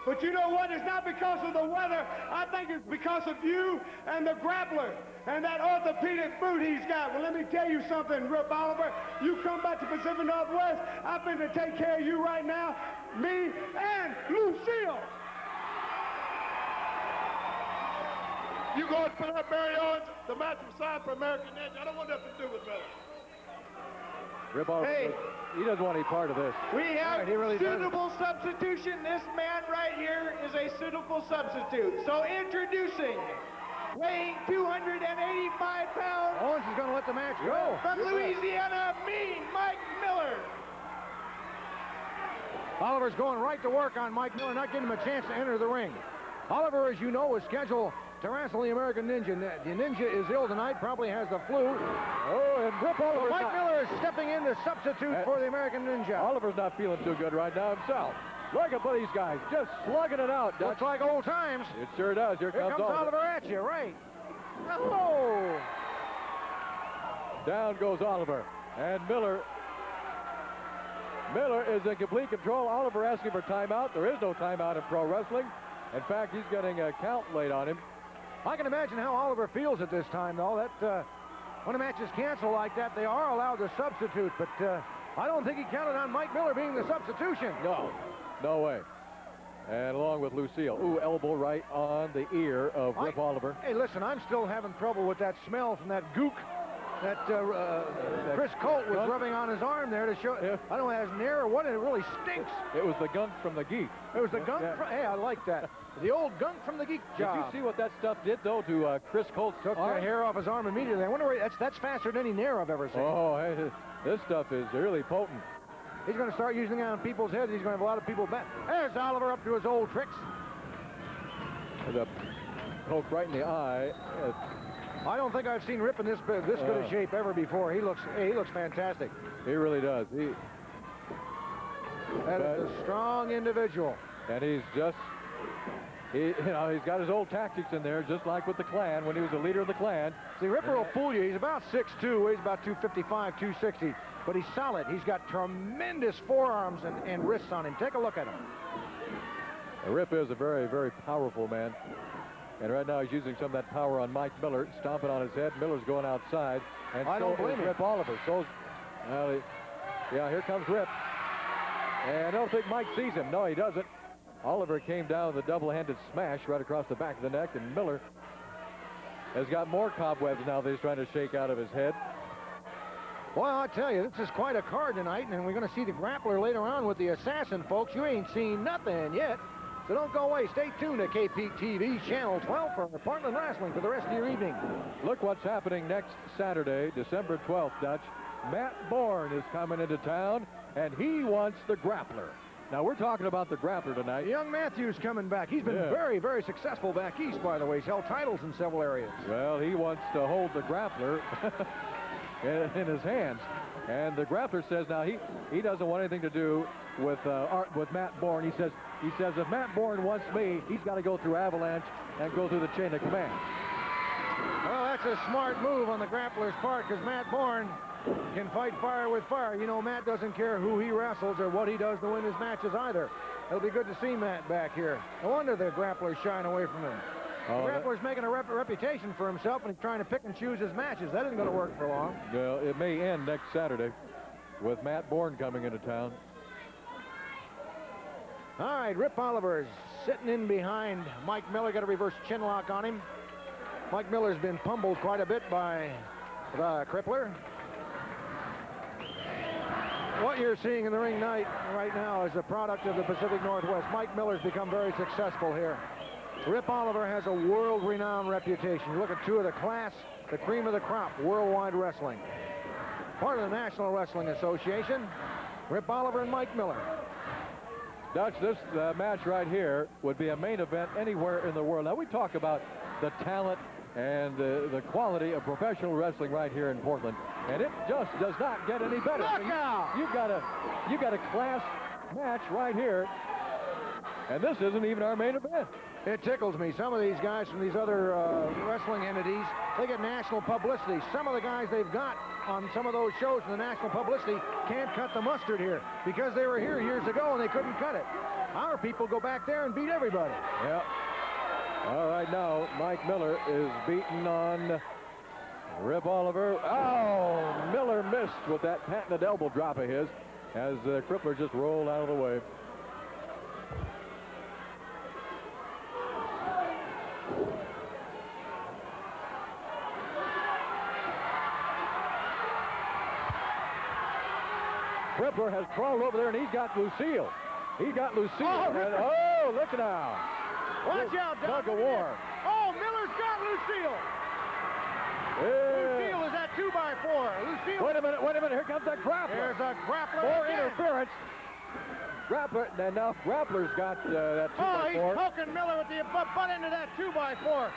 But you know what? It's not because of the weather. I think it's because of you and the grappler and that orthopedic boot he's got. Well, let me tell you something, Rip Oliver. You come back to Pacific Northwest, I've been to take care of you right now, me and Lucille. You go and put up Barry Owens. The match was signed for American Ninja. I don't want nothing to do with Miller. Rip Oliver, Hey. he doesn't want any part of this. we have Right, he really suitable substitution. This man right here is a suitable substitute. So introducing, weighing 285 pounds, Owens is going to let the match go. from Louisiana, Mean Mike Miller. Oliver's going right to work on Mike Miller, not giving him a chance to enter the ring. Oliver, as you know, is scheduled to wrestle the American Ninja. The Ninja is ill tonight, probably has the flu. Oh, and Rip Oliver. Mike Miller is stepping in to substitute for the American Ninja. Oliver's not feeling too good right now himself. Look at these guys, just slugging it out. Looks like old times. It sure does. Here comes Oliver at you, right. Oh! Down goes Oliver. And Miller is in complete control. Oliver asking for timeout. There is no timeout in pro wrestling. In fact, he's getting a count laid on him. I can imagine how Oliver feels at this time, though. That when a match is canceled like that, they are allowed to substitute. But I don't think he counted on Mike Miller being the substitution. No way. And along with Lucille. Ooh, elbow right on the ear of Rip Oliver. Hey, listen, I'm still having trouble with that smell from that gook that Chris Colt was rubbing on his arm there to show. I don't know if it has an air or what, and it really stinks. It was the gunk from the geek. It was the gunk. Hey, I like that. The old gunk from the geek job. Did you see what that stuff did, though, to Chris Colt's Took the hair off his arm immediately. I wonder where that's faster than any nair I've ever seen. Oh, hey, this stuff is really potent. He's going to start using it on people's heads. He's going to have a lot of people back. There's Oliver up to his old tricks. The poke right in the eye. I don't think I've seen Rip in this good a shape ever before. He looks fantastic. He really does. That is a strong individual. And he's just, he's got his old tactics in there, just like with the Klan when he was the leader of the Klan. See, Ripper will fool you. He's about 6'2", weighs about 255, 260, but he's solid. He's got tremendous forearms and wrists on him. Take a look at him. Rip is a very, very powerful man. And right now he's using some of that power on Mike Miller, stomping on his head. Miller's going outside. And I don't blame him. Rip Oliver. Yeah, here comes Rip. And I don't think Mike sees him. No, he doesn't. Oliver came down with a double-handed smash right across the back of the neck, and Miller has got more cobwebs now that he's trying to shake out of his head. Well, I tell you, this is quite a card tonight, and we're going to see the grappler later on with the assassin, folks. You ain't seen nothing yet. So don't go away. Stay tuned to KPTV Channel 12 for Portland Wrestling for the rest of your evening. Look what's happening next Saturday, December 12th, Dutch. Matt Bourne is coming into town, and he wants the grappler. Now, we're talking about the grappler tonight. Young Matthews coming back. He's been very, very successful back east, by the way. He's held titles in several areas. Well, he wants to hold the grappler in his hands. And the grappler says now he doesn't want anything to do with Matt Bourne. He says if Matt Bourne wants me, he's got to go through Avalanche and go through the chain of command. Well, that's a smart move on the grappler's part, because Matt Bourne can fight fire with fire. You know, Matt doesn't care who he wrestles or what he does to win his matches either. It'll be good to see Matt back here. No wonder the grappler's shying away from him. The grappler's making a reputation for himself, and he's trying to pick and choose his matches. That isn't going to work for long. Well, it may end next Saturday with Matt Bourne coming into town. All right, Rip Oliver's sitting in behind Mike Miller. Got a reverse chin lock on him. Mike Miller's been pummeled quite a bit by the Crippler. What you're seeing in the ring right now is a product of the Pacific Northwest. Mike Miller's become very successful here. Rip Oliver has a world-renowned reputation. You look at two of the class, the cream of the crop, worldwide wrestling. Part of the National Wrestling Association, Rip Oliver and Mike Miller. Dutch, this match right here would be a main event anywhere in the world. Now, we talk about the talent and the quality of professional wrestling right here in Portland, and it just does not get any better. Look out! You've got a class match right here, and this isn't even our main event. It tickles me. Some of these guys from these other wrestling entities, they get national publicity. Some of the guys they've got on some of those shows in the national publicity can't cut the mustard here because they were here years ago and they couldn't cut it. Our people go back there and beat everybody. Yeah. All right, now Mike Miller is beating on Rip Oliver. Oh, Miller missed with that patented elbow drop of his as Crippler just rolled out of the way. Crippler has crawled over there, and he's got Lucille. He got Lucille. Oh, look at now. Watch out, Tug of war. Oh, Miller's got Lucille. Lucille is at 2x4. Lucille. Wait a minute. Here comes that grappler. There's a grappler. More interference. Grappler, and now Grappler's got that 2x4. Oh, he's poking Miller with the butt end of that 2x4.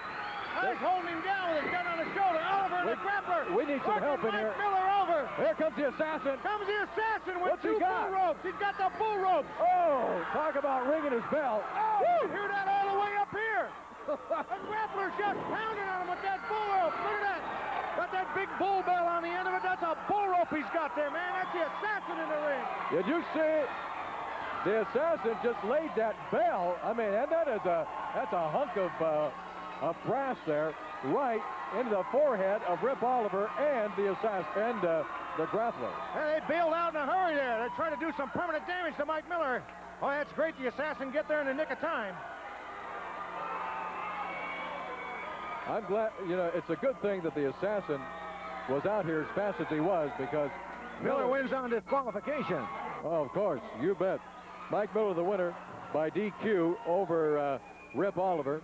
He's holding him down with his gun on his shoulder. Oliver and the grappler. We need some help in here. Miller over. Here comes the assassin. Comes the assassin with What's two he got? bull ropes. He's got the bull ropes. Oh, talk about ringing his bell. Oh, you hear that all the way up here. The grappler's just pounding on him with that bull rope. Look at that. Got that big bull bell on the end of it. That's a bull rope he's got there, man. That's the assassin in the ring. Did you see it? The assassin just laid that bell. I mean, and that's a hunk of brass there, right into the forehead of Rip Oliver and the assassin and the grappler. Hey, they bailed out in a hurry there. They're trying to do some permanent damage to Mike Miller. Oh, that's great. The assassin get there in the nick of time. I'm glad, you know, it's a good thing that the assassin was out here as fast as he was, because Miller wins on disqualification. Oh, of course, you bet. Mike Miller, the winner by DQ over Rip Oliver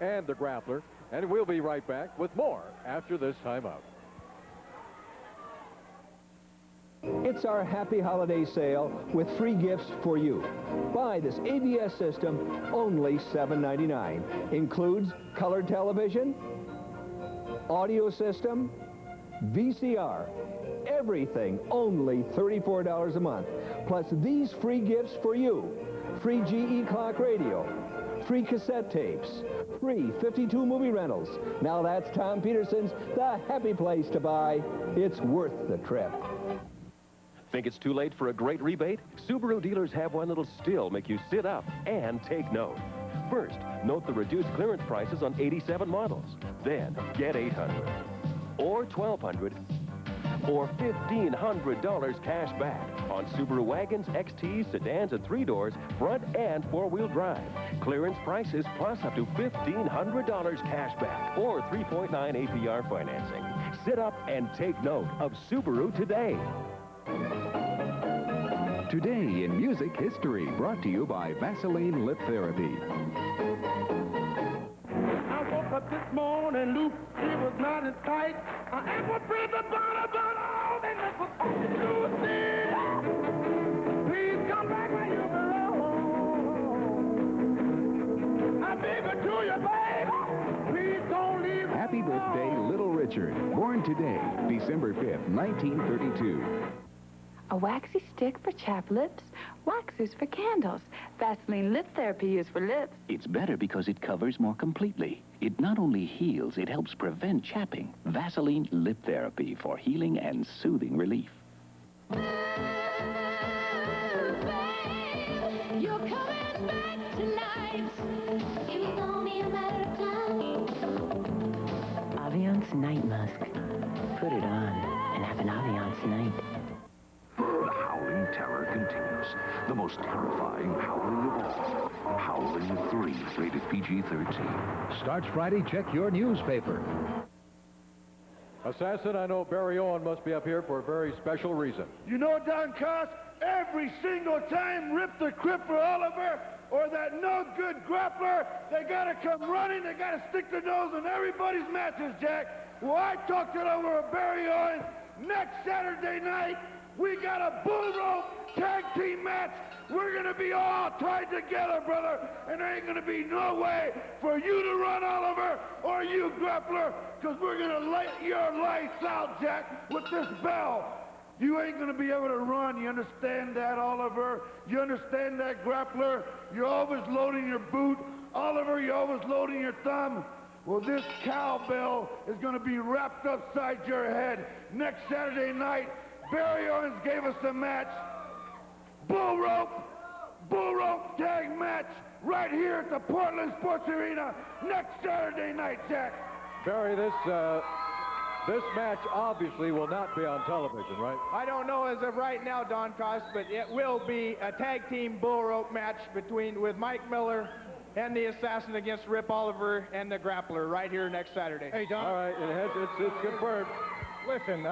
and the grappler. And we'll be right back with more after this timeout. It's our happy holiday sale with free gifts for you. Buy this ABS system, only $7.99. Includes color television, audio system, VCR, everything only $34 a month. Plus these free gifts for you. Free GE clock radio, free cassette tapes, free 52 movie rentals. Now that's Tom Peterson's The Happy Place to buy. It's worth the trip. Think it's too late for a great rebate? Subaru dealers have one that'll still make you sit up and take note. First, note the reduced clearance prices on 87 models. Then, get $800 or $1,200 or $1,500 cash back on Subaru wagons, XTs, sedans, and 3-doors, front and 4-wheel drive. Clearance prices plus up to $1,500 cash back or 3.9 APR financing. Sit up and take note of Subaru today. Today in Music History, brought to you by Vaseline Lip Therapy. I woke up this morning, Luke, it was not as tight. I am a friend of all and that's what I do. Please come back when you belong. I beg it to you, babe. Please don't leave. Happy birthday, Little Richard. Born today, December 5th, 1932. A waxy stick for chapped lips, waxes for candles, Vaseline Lip Therapy is for lips. It's better because it covers more completely. It not only heals, it helps prevent chapping. Vaseline Lip Therapy for healing and soothing relief. You're coming back tonight. It was only a matter of time. Aviance Night Musk. Put it on and have an Aviance night. The howling terror continues. The most terrifying howling of all. Howling 3, rated PG-13. Starts Friday. Check your newspaper. Assassin, I know Barry Owen must be up here for a very special reason. You know, Don Cost, every single time Rip the Crippler Oliver or that no-good grappler, they gotta come running, they gotta stick their nose in everybody's matches, Jack. Well, I talked it over with Barry Owen. Next Saturday night, we got a bull rope tag team match. We're going to be all tied together, brother, and there ain't going to be no way for you to run, Oliver, or you, grappler, because we're going to light your lights out, Jack, with this bell. You ain't going to be able to run. You understand that, Oliver? You understand that, grappler? You're always loading your boot. Oliver, you're always loading your thumb. Well, this cowbell is going to be wrapped upside your head next Saturday night. Barry Owens gave us a match. Bull rope tag match right here at the Portland Sports Arena next Saturday night, Jack. Barry, this match obviously will not be on television, right? I don't know as of right now, Don Cost, but it will be a tag team bull rope match with Mike Miller and the assassin against Rip Oliver and the grappler right here next Saturday. Hey, Don. All right, it's confirmed. Listen,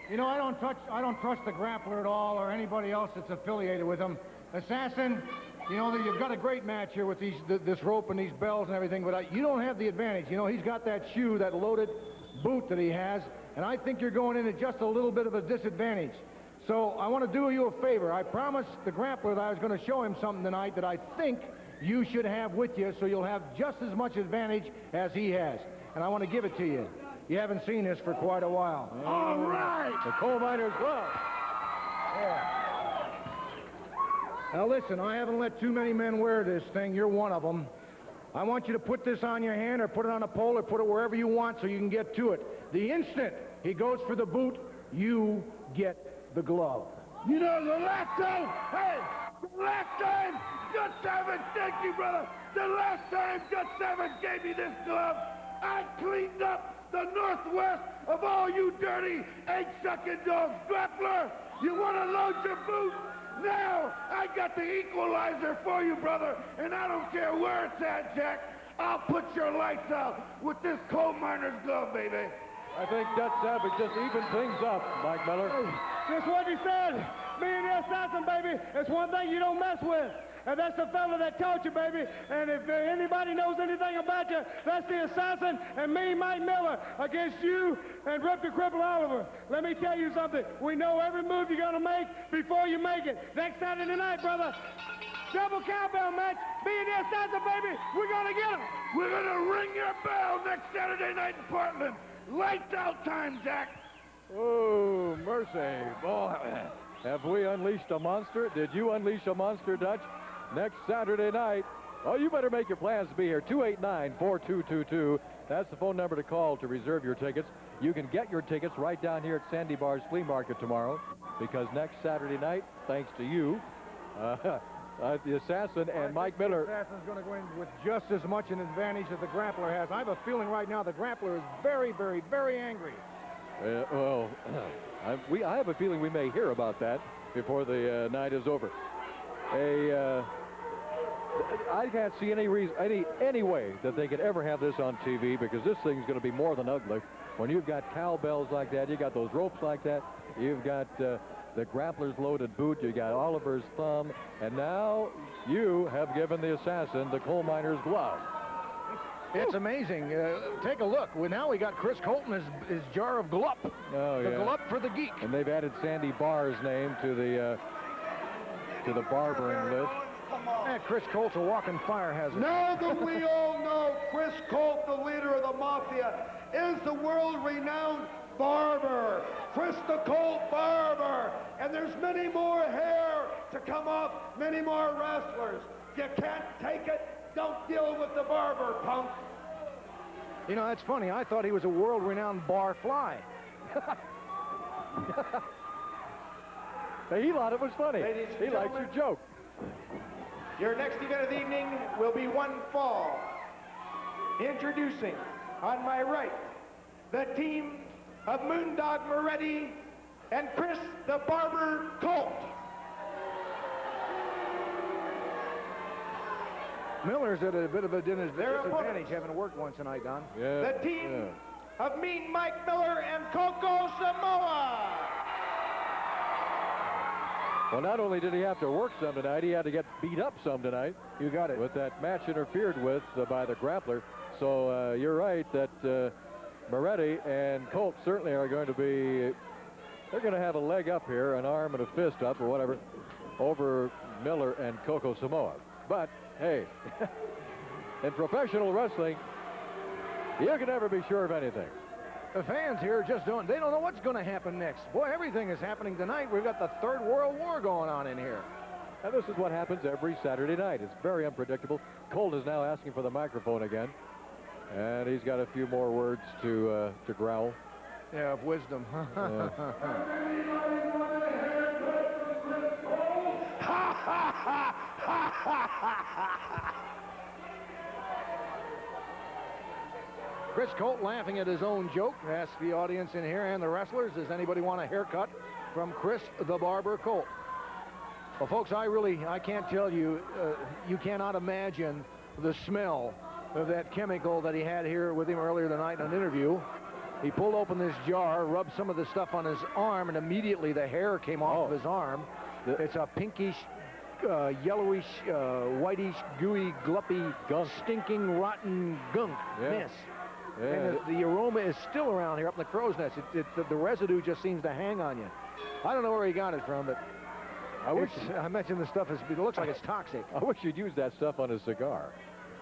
you know, I don't trust the grappler at all or anybody else that's affiliated with him. Assassin, you know, you've got a great match here with this rope and these bells and everything, but you don't have the advantage. You know, he's got that shoe, that loaded boot that he has, and I think you're going in at just a little bit of a disadvantage. So I want to do you a favor. I promised the grappler that I was going to show him something tonight that I think you should have with you, so you'll have just as much advantage as he has. And I want to give it to you. You haven't seen this for quite a while. All right. The coal miner's glove. Yeah. Now listen, I haven't let too many men wear this thing. You're one of them. I want you to put this on your hand or put it on a pole or put it wherever you want so you can get to it. The instant he goes for the boot, you get the glove. You know, the last time, Gut Savage, thank you, brother. The last time Gut Savage gave me this glove, I cleaned up the Northwest of all you dirty, egg-sucking dogs. Grappler, you want to load your boot? Now, I got the equalizer for you, brother, and I don't care where it's at, Jack. I'll put your lights out with this coal miner's glove, baby. I think Dutch Savage just evened things up, Mike Miller. Just what you said. Me and the assassin, baby, it's one thing you don't mess with. And that's the fella that taught you, baby. And if anybody knows anything about you, that's the assassin and me, Mike Miller, against you and Rip the Cripple Oliver. Let me tell you something. We know every move you're going to make before you make it. Next Saturday night, brother, double cowbell match. Me and the assassin, baby, we're going to get him. We're going to ring your bell next Saturday night in Portland. Lights out time, Jack. Oh, mercy. Boy, have we unleashed a monster? Did you unleash a monster, Dutch? Next Saturday night. Oh, you better make your plans to be here. 289-4222. That's the phone number to call to reserve your tickets. You can get your tickets right down here at Sandy Bar's Flea Market tomorrow, because next Saturday night, thanks to you, the assassin and Mike Miller. The assassin's going to go in with just as much an advantage as the grappler has. I have a feeling right now the grappler is very, very, very angry. Well, I have a feeling we may hear about that before the night is over. I can't see any reason, any way that they could ever have this on TV, because this thing's going to be more than ugly. When you've got cowbells like that, you got those ropes like that, you've got the grappler's loaded boot, you got Oliver's thumb, and now you have given the assassin the coal miner's glove. It's amazing. Take a look. Now we got Chris Colton, his jar of glup. Oh, the yeah. glup for the geek. And they've added Sandy Barr's name to the barbering list. Chris Colt's a walking fire hazard. Now that we all know Chris Colt, the leader of the Mafia, is the world-renowned barber. Chris the Colt Barber. And there's many more hair to come off, many more wrestlers. You can't take it, don't deal with the barber, punk. You know, that's funny. I thought he was a world-renowned bar fly. He thought it was funny. He likes your joke. Your next event of the evening will be one fall. Introducing, on my right, the team of Moondog Moretti and Chris the Barber Colt. Miller's at a bit of a disadvantage, having worked once tonight, Don. Yeah. The team of Mean Mike Miller and Coco Samoa. Well, not only did he have to work some tonight, he had to get beat up some tonight. You got it. With that match interfered with by the grappler. So you're right that Moretti and Colt certainly are going to be, they're going to have a leg up here, an arm and a fist up or whatever, over Miller and Coco Samoa. But, hey, in professional wrestling, you can never be sure of anything. The fans here just don't know what's going to happen next. Boy, everything is happening tonight. We've got the Third World War going on in here. And this is what happens every Saturday night. It's very unpredictable. Colt is now asking for the microphone again. And he's got a few more words to growl. Yeah, of wisdom. Chris Colt laughing at his own joke. Ask the audience in here and the wrestlers, does anybody want a haircut from Chris the Barber Colt? Well, folks, I can't tell you, you cannot imagine the smell of that chemical that he had here with him earlier tonight in an interview. He pulled open this jar, rubbed some of the stuff on his arm, and immediately the hair came off of his arm. It's a pinkish, yellowish, whitish, gooey, gluppy, stinking, rotten gunk mess. Yeah. And the aroma is still around here up in the crow's nest. The residue just seems to hang on you. I don't know where he got it from, but I mentioned the stuff it looks like it's toxic. I wish you'd use that stuff on his cigar.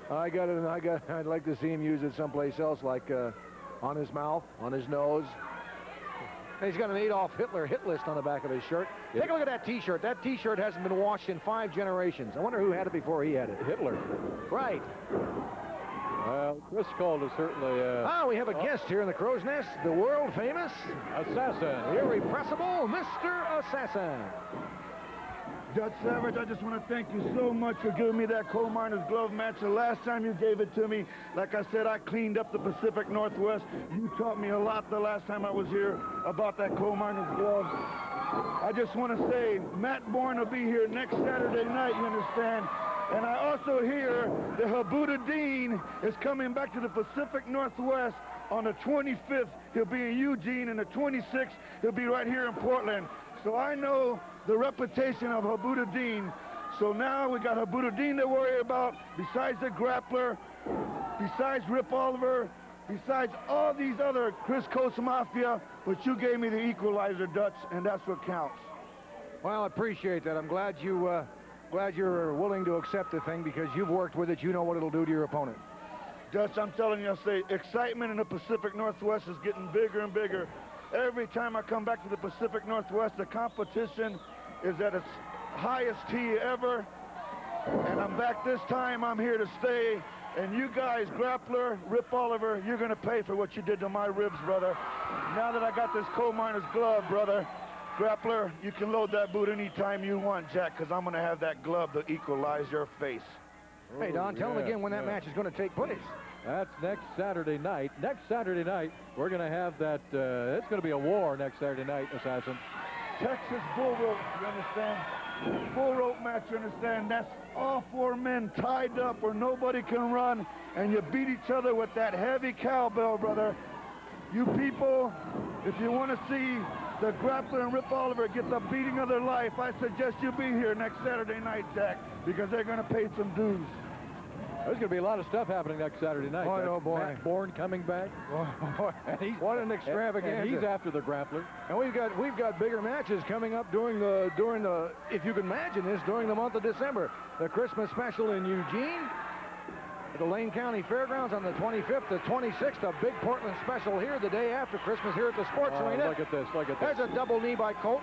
I'd like to see him use it someplace else, like on his mouth, on his nose. And he's got an Adolf Hitler hit list on the back of his shirt. Take a look at that T-shirt. That T-shirt hasn't been washed in 5 generations. I wonder who had it before he had it. Hitler. Right. Well, Chris Colt is certainly... we have a guest here in the crow's nest, the world-famous... Assassin. Irrepressible Mr. Assassin. Dutch Savage, I just want to thank you so much for giving me that coal miner's glove match. The last time you gave it to me, like I said, I cleaned up the Pacific Northwest. You taught me a lot the last time I was here about that coal miner's glove. I just want to say, Matt Bourne will be here next Saturday night, you understand? And I also hear that Habuda Dean is coming back to the Pacific Northwest on the 25th. He'll be in Eugene, and the 26th, he'll be right here in Portland. So I know the reputation of Habuda Dean. So now we got Habuda Dean to worry about, besides the grappler, besides Rip Oliver, besides all these other Chris Coates Mafia, but you gave me the equalizer, Dutch, and that's what counts. Well, I appreciate that. I'm glad you're willing to accept the thing because you've worked with it. You know what it'll do to your opponent. Dutch, I'm telling you, I say excitement in the Pacific Northwest is getting bigger and bigger. Every time I come back to the Pacific Northwest, the competition is at its highest tee ever. And I'm back this time. I'm here to stay. And you guys, Grappler, Rip Oliver, you're going to pay for what you did to my ribs, brother. Now that I got this coal miner's glove, brother, Grappler, you can load that boot anytime you want, Jack, because I'm going to have that glove to equalize your face. Hey, Don, tell them again when that match is going to take place. That's next Saturday night. Next Saturday night, we're going to have that, it's going to be a war next Saturday night, Assassin. Texas bull rope, you understand? Bull rope match, you understand? That's all 4 men tied up where nobody can run, and you beat each other with that heavy cowbell, brother. You people, if you want to see the Grappler and Rip Oliver get the beating of their life, I suggest you be here next Saturday night, Jack, because they're going to pay some dues. There's going to be a lot of stuff happening next Saturday night. Boy, oh boy. Matt Bourne coming back. What an extravaganza. And he's after the Grappler. And we've got bigger matches coming up during the if you can imagine this, during the month of December. The Christmas special in Eugene, at the Lane County Fairgrounds on the 25th, the 26th, a big Portland special here the day after Christmas here at the Sports Arena. Look at this, look at this. There's a double knee by Colt.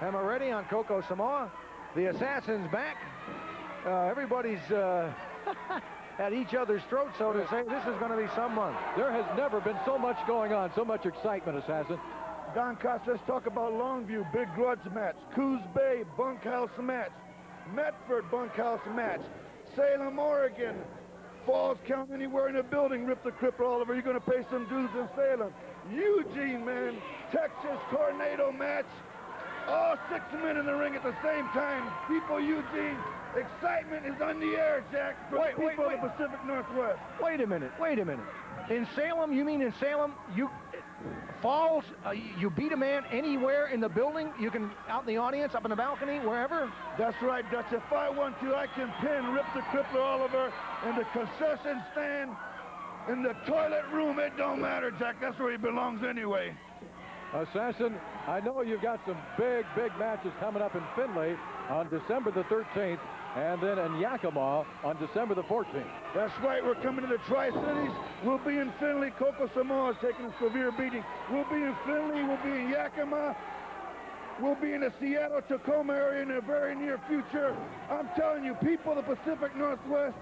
And Moretti on Coco Samoa. The Assassin's back. Everybody's at each other's throats, so to say. This is going to be some month. There has never been so much going on, so much excitement, Assassin. Don Costa, let's talk about Longview, big grudge match. Coos Bay, bunkhouse match. Medford, bunkhouse match. Salem, Oregon. Falls Count, anywhere in the building, Rip the Cripple Oliver. You're going to pay some dues in Salem. Eugene, man. Texas tornado match. All 6 men in the ring at the same time. People, Eugene. Excitement is on the air, Jack, for people of the Pacific Northwest. Wait a minute. In Salem, you mean in Salem, Falls, you beat a man anywhere in the building? You can, out in the audience, up in the balcony, wherever? That's right, Dutch. If I want to, I can pin Rip the Crippler Oliver in the concession stand, in the toilet room. It don't matter, Jack. That's where he belongs anyway. Assassin, I know you've got some big matches coming up in Findlay on December the 13th, and then in Yakima on December the 14th. That's right. We're coming to the Tri-Cities. We'll be in Findlay. Coco Samoa is taking a severe beating. We'll be in Findlay. We'll be in Yakima. We'll be in the Seattle-Tacoma area in the very near future. I'm telling you, people of the Pacific Northwest,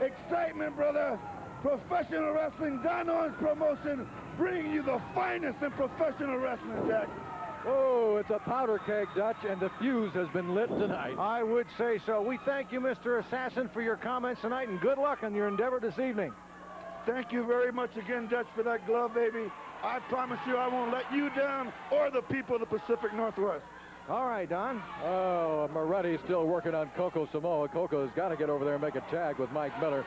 excitement, brother. Professional wrestling, Don Owens Promotion, bringing you the finest in professional wrestling, Jack. Oh, it's a powder keg, Dutch, and the fuse has been lit tonight. I would say so. We thank you, Mr. Assassin, for your comments tonight, and good luck on your endeavor this evening. Thank you very much again, Dutch, for that glove, baby. I promise you I won't let you down or the people of the Pacific Northwest. All right, Don. Oh, Moretti's still working on Coco Samoa. Coco's got to get over there and make a tag with Mike Miller.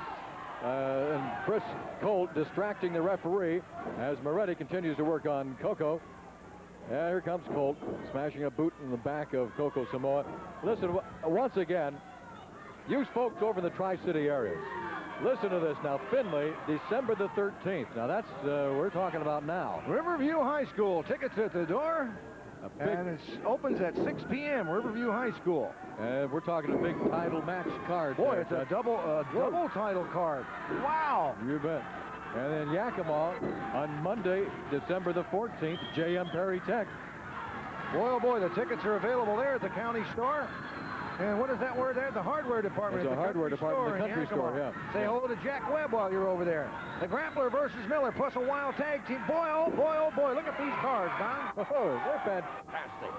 And Chris Colt distracting the referee as Moretti continues to work on Coco. And here comes Colt, smashing a boot in the back of Coco Samoa. Listen, once again, you folks over in the Tri-City areas, Listen to this now. Finley, December the 13th. Now that's, we're talking about now. Riverview High School. Tickets at the door. And it opens at 6 p.m. Riverview High School. And we're talking a big title match card. Boy, there, it's a double title card. Wow. You bet. And then Yakima on Monday, December the 14th, J.M. Perry Tech. Boy, oh boy, the tickets are available there at the county store. And what is that word there? The hardware department. It's a hardware department, the country store, yeah. Say hello to Jack Webb while you're over there. The Grappler versus Miller, plus a wild tag team. Boy, oh boy, oh boy. Look at these cards, Don. Oh, they're fantastic.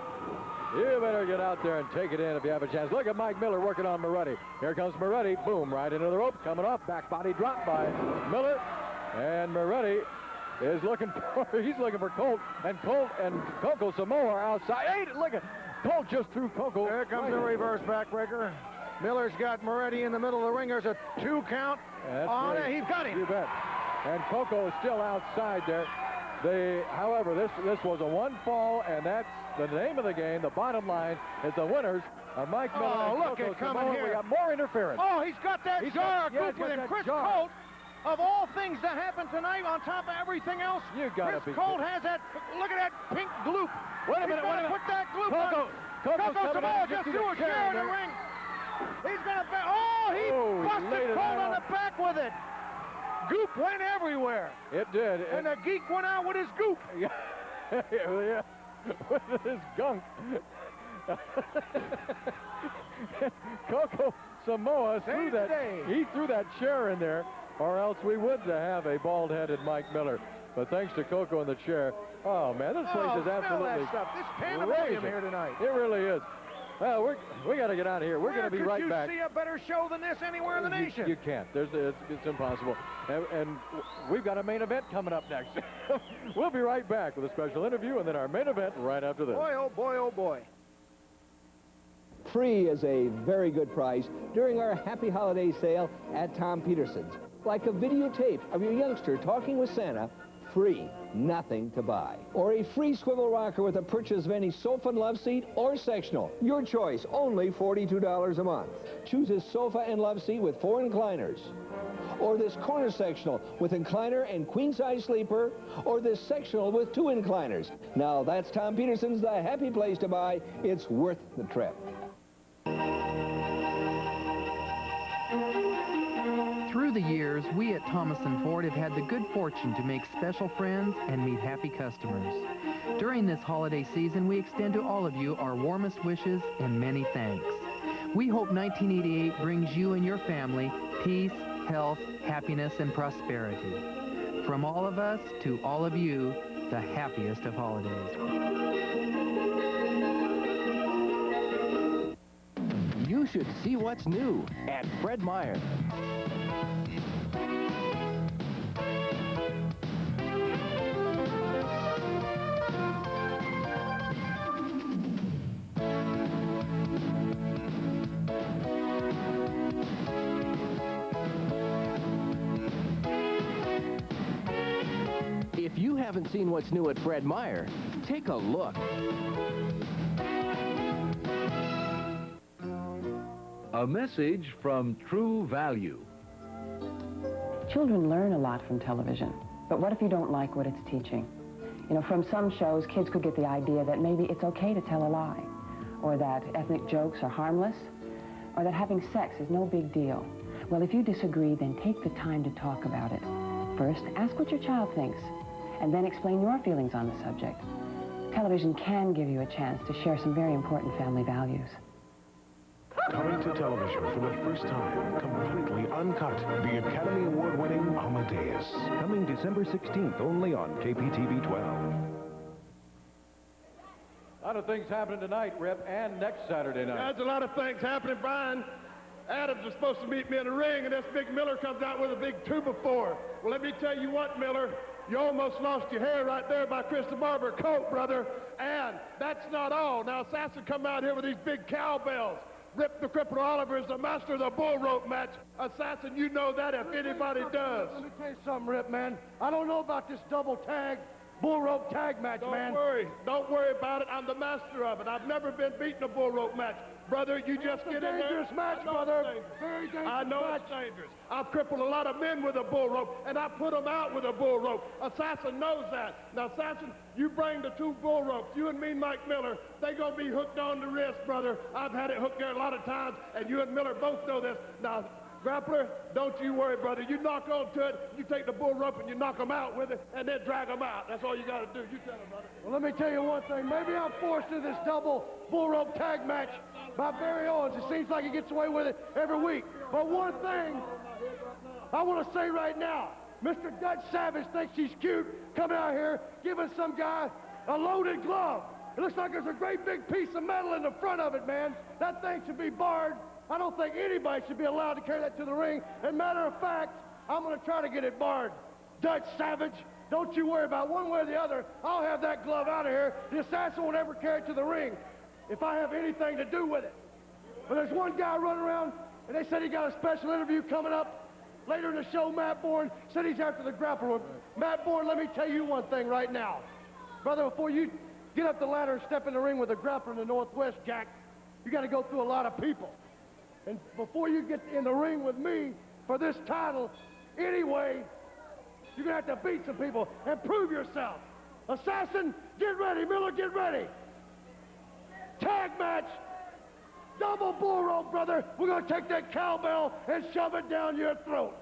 You better get out there and take it in if you have a chance. Look at Mike Miller working on Moretti. Here comes Moretti. Boom, right into the rope. Coming off. Back body drop by Miller. And Moretti is looking for, he's looking for Colt. And Colt and Coco Samoa are outside. Hey, look at Colt just threw Coco. There comes the reverse backbreaker. Miller's got Moretti in the middle of the ring. There's a 2 count. Oh, there, he's got him. You bet. And Coco is still outside there. However, this was a 1 fall, and that's the name of the game. The bottom line is the winners are Mike Miller and look Coco at coming Samoa. here. We got more interference. Oh, he's got that jar of goop with him. Chris Colt, of all things that happened tonight, on top of everything else, Chris Colt has that, look at that pink gloop. Wait a minute, Put that gloop Coco, on. Coco Samoa just threw a chair in the ring. He's going to, he busted Colt on the back with it. Goop went everywhere. It did. And the geek went out with his goop. Yeah. Yeah. With his gunk. Coco Samoa threw that chair in there, or else we would have a bald-headed Mike Miller. But thanks to Coco in the chair, oh man, this place is absolutely This pandemonium here tonight. It really is. Well, we got to get out of here. We're going to be right back. Could you see a better show than this anywhere in the nation? You can't. It's impossible. And we've got a main event coming up next. We'll be right back with a special interview and then our main event right after this. Boy, oh boy, oh boy. Free is a very good price during our Happy Holiday sale at Tom Peterson's. Like a videotape of your youngster talking with Santa, free, nothing to buy. Or a free swivel rocker with a purchase of any sofa and love seat or sectional. Your choice, only $42 a month. Choose a sofa and love seat with 4 incliners. Or this corner sectional with incliner and queen-size sleeper. Or this sectional with 2 incliners. Now that's Tom Peterson's, the happy place to buy. It's worth the trip. Through the years, we at Thomas & Ford have had the good fortune to make special friends and meet happy customers. During this holiday season, we extend to all of you our warmest wishes and many thanks. We hope 1988 brings you and your family peace, health, happiness, and prosperity. From all of us to all of you, the happiest of holidays. You should see what's new at Fred Meyer. If you haven't seen what's new at Fred Meyer, take a look. A message from True Value. Children learn a lot from television, but what if you don't like what it's teaching? You know, from some shows, kids could get the idea that maybe it's okay to tell a lie, or that ethnic jokes are harmless, or that having sex is no big deal. Well, if you disagree, then take the time to talk about it. First, ask what your child thinks, and then explain your feelings on the subject. Television can give you a chance to share some very important family values. Coming to television for the first time, completely uncut, the Academy Award-winning Amadeus. Coming December 16th, only on KPTV 12. A lot of things happening tonight, Rip, and next Saturday night. There's a lot of things happening, Brian. Adams is supposed to meet me in the ring, and this big Miller comes out with a big 2x4. Well, let me tell you what, Miller, you almost lost your hair right there by Chris the Barber coat, brother. And that's not all. Now, Assassin come out here with these big cowbells. Rip the Cripple Oliver is the master of the bull rope match. Assassin, you know that if anybody does. Let me tell you something, Rip, man. I don't know about this double tag. bull rope tag match, man. Don't worry about it. I'm the master of it. I've never been beaten a bull rope match. Brother, you just get in there. Dangerous match, brother. Very dangerous I know match. it's dangerous. I've crippled a lot of men with a bull rope, and I put them out with a bull rope. Assassin knows that. Now, Assassin, you bring the 2 bull ropes. You and me, Mike Miller, they gonna be hooked on the wrist, brother. I've had it hooked there a lot of times, and you and Miller both know this. Now, Grappler, don't you worry, brother. You knock onto it, you take the bull rope and you knock them out with it, and then drag them out. That's all you got to do. You tell them, brother. Well, let me tell you one thing. Maybe I'm forced to this double bull rope tag match by Barry Owens. It seems like he gets away with it every week. But one thing I want to say right now, Mr. Dutch Savage thinks he's cute coming out here giving some guy a loaded glove. It looks like there's a great big piece of metal in the front of it, man. That thing should be barred. I don't think anybody should be allowed to carry that to the ring. And matter of fact, I'm going to try to get it barred. Dutch Savage, don't you worry about it. One way or the other, I'll have that glove out of here. The assassin won't ever carry it to the ring if I have anything to do with it. But there's one guy running around, and they said he got a special interview coming up later in the show. Matt Bourne said he's after the grappler. Matt Bourne, let me tell you one thing right now. Brother, before you get up the ladder and step in the ring with a grappler in the Northwest, Jack, you got to go through a lot of people. And before you get in the ring with me for this title, anyway, you're going to have to beat some people and prove yourself. Assassin, get ready. Miller, get ready. Tag match. Double bull rope, brother. We're going to take that cowbell and shove it down your throat.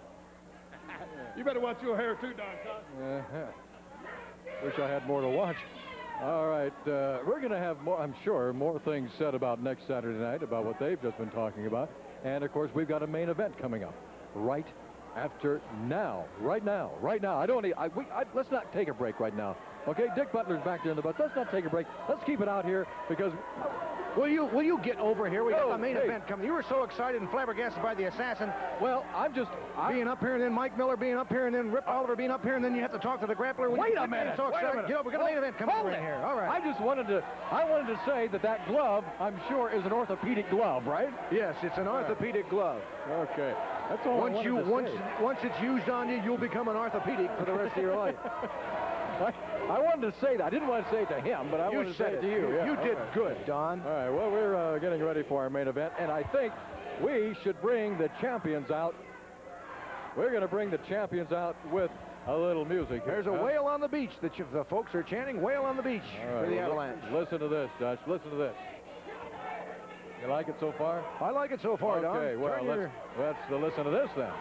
You better watch your hair too, Don Son. Wish I had more to watch. All right, we're going to have more, I'm sure, more things said about next Saturday night, about what they've just been talking about. And, of course, we've got a main event coming up right after now. Right now. I don't need, let's not take a break right now. Okay, Dick Butler's back there in the bus. Let's not take a break. Let's keep it out here because... Will you get over here? We got the main event coming. You were so excited and flabbergasted by the assassin. Well, I'm being up here, and then Mike Miller being up here, and then Rip Oliver being up here, and then you have to talk to the grappler. Wait a minute. So excited. You know, we got a main event coming right here. All right. I wanted to say that glove, I'm sure, is an orthopedic glove, right? Yes, it's an orthopedic glove. Okay. That's all Once it's used on you, you'll become an orthopedic for the rest of your life. I wanted to say that. I didn't want to say it to him, but I wanted to say it to you. You did good, Don. All right, well, we're getting ready for our main event, and I think we should bring the champions out. We're going to bring the champions out with a little music. There's a whale on the beach that the folks are chanting, whale on the beach for the Avalanche. Listen to this, Dutch. Listen to this. You like it so far? I like it so far, Don. Okay, well, let's listen to this then.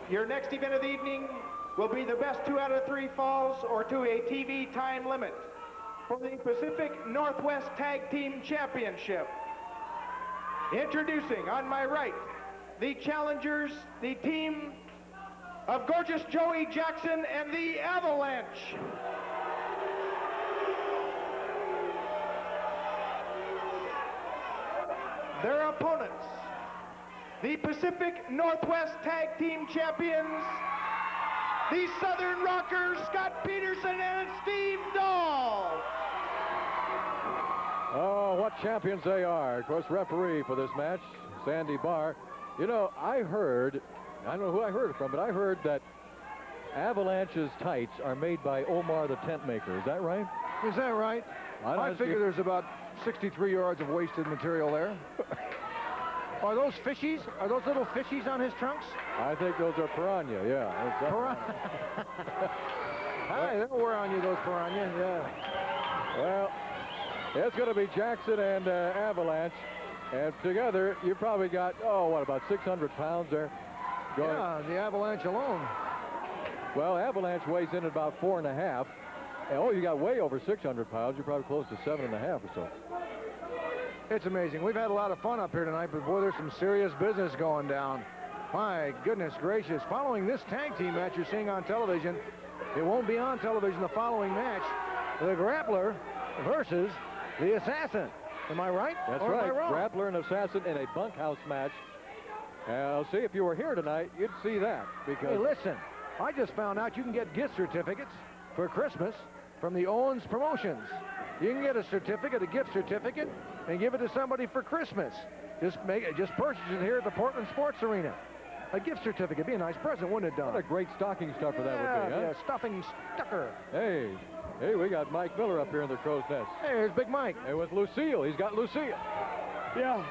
Your next event of the evening will be the best 2 out of 3 falls or to a TV time limit for the Pacific Northwest Tag Team Championship. Introducing on my right, the challengers, the team of Gorgeous Joey Jackson and the Avalanche. Their opponents, the Pacific Northwest Tag Team Champions, the Southern Rockers, Scott Peterson and Steve Dahl. Oh, what champions they are. Of course, referee for this match, Sandy Barr. You know, I don't know who I heard it from, but I heard that Avalanche's tights are made by Omar the tent maker. Is that right? Is that right? I figure there's about 63 yards of wasted material there. Are those fishies? Are those little fishies on his trunks? I think those are piranha, yeah. Piranha. Hi, they'll wear on you, those piranha, yeah. Well, it's going to be Jackson and Avalanche. And together, you probably got, about 600 pounds there. Yeah, the Avalanche alone. Well, Avalanche weighs in at about 4.5. Oh, you got way over 600 pounds. You're probably close to 7.5 or so. It's amazing. We've had a lot of fun up here tonight, but boy, there's some serious business going down. My goodness gracious. Following this tag team match you're seeing on television, it won't be on television the following match. The Grappler versus the Assassin. Am I right? That's or right. Am I wrong? Grappler and Assassin in a bunkhouse match. See, if you were here tonight, you'd see that. Because Hey, listen. I just found out you can get gift certificates for Christmas from the Owens Promotions. You can get a certificate, a gift certificate, and give it to somebody for Christmas. Just purchase it here at the Portland Sports Arena. A gift certificate. Be a nice present, wouldn't it, Don? What a great stocking stuffer that would be, huh? Yeah, stuffing stucker. Hey, we got Mike Miller up here in the crow's nest. Hey, here's Big Mike. And with Lucille. He's got Lucille. Yeah.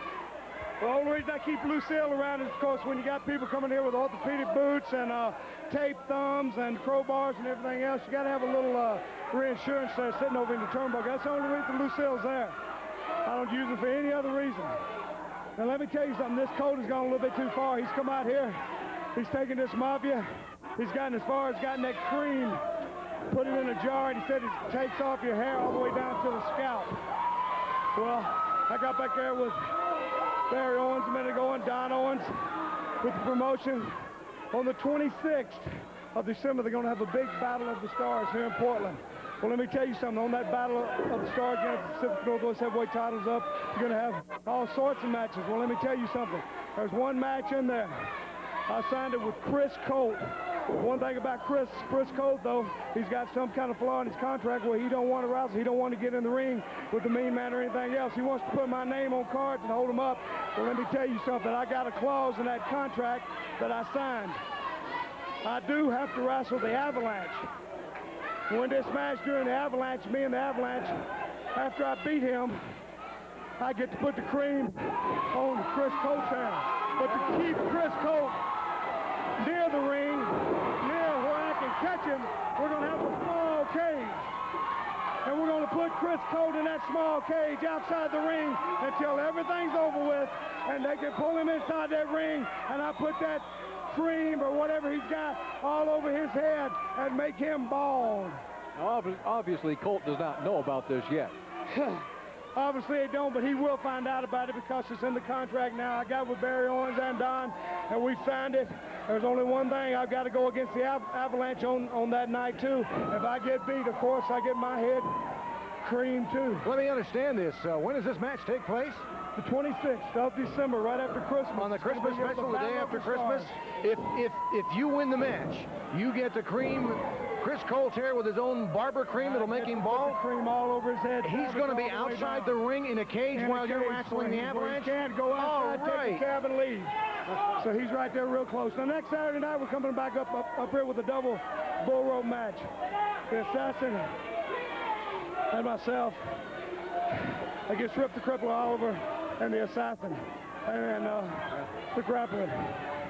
The only reason I keep Lucille around is, of course, when you got people coming here with orthopedic boots and taped thumbs and crowbars and everything else, you got to have a little reinsurance there sitting over in the turnbuckle. That's the only reason Lucille's there. I don't use it for any other reason. Now, let me tell you something. This coat has gone a little bit too far. He's come out here. He's taken this mafia. He's gotten as far as gotten that cream, put it in a jar, and he said it takes off your hair all the way down to the scalp. Well, I got back there with Barry Owens a minute ago and Don Owens with the promotion. On the 26th of December, they're going to have a big Battle of the Stars here in Portland. Well, let me tell you something. On that Battle of the Stars, against the Pacific Northwest Heavyweight titles up, you're going to have all sorts of matches. Well, let me tell you something. There's one match in there. I signed it with Chris Colt. One thing about Chris Colt, though, he's got some kind of flaw in his contract where he don't want to wrestle. He don't want to get in the ring with the mean man or anything else. He wants to put my name on cards and hold them up. Well, let me tell you something. I got a clause in that contract that I signed. I do have to wrestle the Avalanche. When this match during the Avalanche, me and the Avalanche, after I beat him, I get to put the cream on Chris Colt's hand. But to keep Chris Colt near the ring, near where I can catch him, we're going to have a small cage. And we're going to put Chris Colt in that small cage outside the ring until everything's over with, and they can pull him inside that ring, and I put that cream or whatever he's got all over his head and make him bald. Obviously, Colt does not know about this yet. Obviously, they don't, but he will find out about it because it's in the contract now. I got with Barry Owens and Don, and we signed it. There's only one thing. I've got to go against the Avalanche on that night, too. If I get beat, of course, I get my head cream, too. Let me understand this. When does this match take place? The 26th of December, right after Christmas. On the Christmas special, the day after Christmas? If you win the match, you get the cream. Chris Colt's hair with his own barber cream that'll make him bald. Cream all over his head. He's going to be outside the ring in a cage while you're wrestling the Avalanche? He can't go outside, take the cab, and leave. So he's right there real close. Now, next Saturday night, we're coming back up here with a double bull rope match. The Assassin and myself against Rip the Crippler Oliver and the Assassin and the Grappler.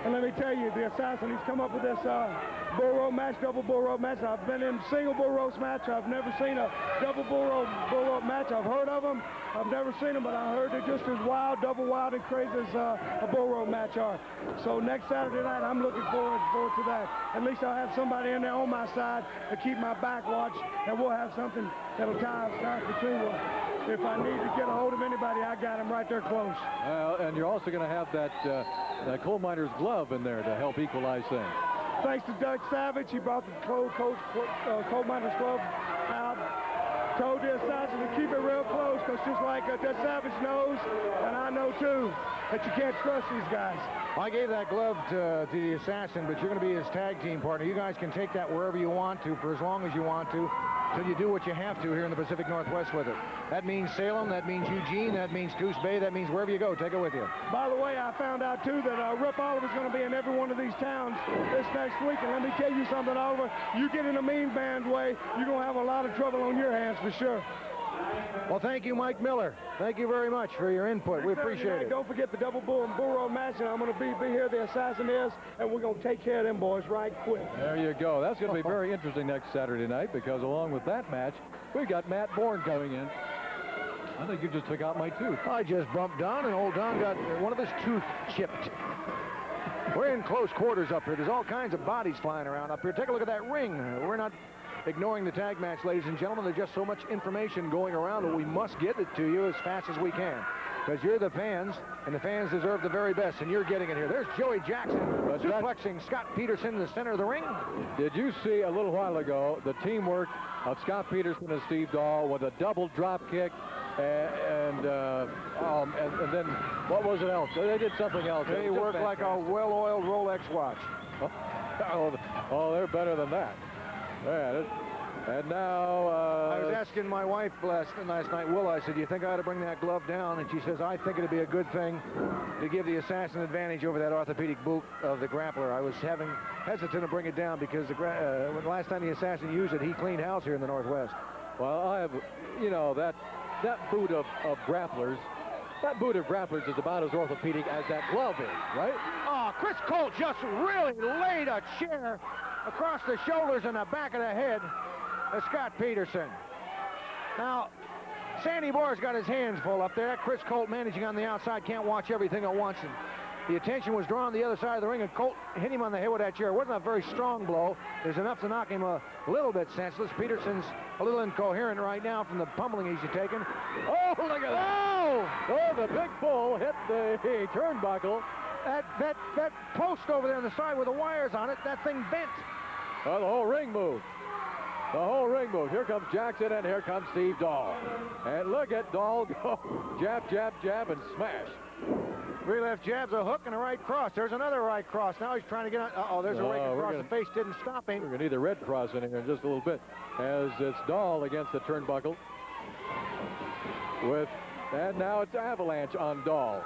And let me tell you, the Assassin, he's come up with this bull rope match, double bull rope match. I've been in single bull rope match. I've never seen a double bull rope match. I've heard of them. I've never seen them, but I heard they're just as wild, double wild and crazy as a bull rope match are. So next Saturday night, I'm looking forward to that. At least I'll have somebody in there on my side to keep my back watched, and we'll have something that'll tie us between us. If I need to get a hold of anybody, I got him right there close. And you're also going to have that coal miner's glove in there to help equalize things. Thanks to Doug Savage, he brought the coal miner's glove out. Told the Assassin to keep it real close, because just like Doug Savage knows, and I know too, that you can't trust these guys. I gave that glove to the Assassin, but you're going to be his tag team partner. You guys can take that wherever you want to for as long as you want to, till you do what you have to here in the Pacific Northwest with it. That means Salem, that means Eugene, that means Coos Bay, that means wherever you go, take it with you. By the way, I found out too that Rip Oliver's going to be in every one of these towns this next week, and let me tell you something, Oliver, you get in a mean band way, you're going to have a lot of trouble on your hands for sure. Well, thank you, Mike Miller. Thank you very much for your input. We appreciate it. Don't forget the double bull and bull rope match, and I'm going to be here, the Assassin is, and we're going to take care of them boys right quick. There you go. That's going to be very interesting next Saturday night, because along with that match, we've got Matt Bourne coming in. I think you just took out my tooth. I just bumped Don, and old Don got one of his tooth chipped. We're in close quarters up here. There's all kinds of bodies flying around up here. Take a look at that ring. We're not ignoring the tag match, ladies and gentlemen. There's just so much information going around that we must get it to you as fast as we can. Because you're the fans, and the fans deserve the very best, and you're getting it here. There's Joey Jackson suplexing Scott Peterson in the center of the ring. Did you see a little while ago the teamwork of Scott Peterson and Steve Dahl with a double drop kick? And then what was it else? They did something else. They work like a well-oiled Rolex watch. Oh, they're better than that. Yeah, and now... I was asking my wife last night, Will, I said, do you think I ought to bring that glove down? And she says, I think it'd be a good thing to give the assassin advantage over that orthopedic boot of the grappler. I was hesitant to bring it down because when the last time the assassin used it, he cleaned house here in the Northwest. Well, I have, you know, that boot of grapplers, that boot of grapplers is about as orthopedic as that glove is, right? Oh, Chris Colt just really laid a chair across the shoulders and the back of the head of Scott Peterson. Now, Sandy Boer's got his hands full up there. Chris Colt managing on the outside, can't watch everything at once. And the attention was drawn to the other side of the ring, and Colt hit him on the head with that chair. It wasn't a very strong blow. There's enough to knock him a little bit senseless. Peterson's a little incoherent right now from the pummeling he's taken. Oh, look at that! Oh, the big bull hit the turnbuckle. That post over there on the side with the wires on it, that thing bent. Well, the whole ring moved. The whole ring moved. Here comes Jackson, and here comes Steve Dahl. And look at Dahl go jab, jab, jab, and smash. Three left jabs, a hook, and a right cross. There's another right cross. Now he's trying to get on. Uh-oh, there's a right cross. The face didn't stop him. We're going to need a red cross in here in just a little bit. As it's Dahl against the turnbuckle. And now it's avalanche on Dahl.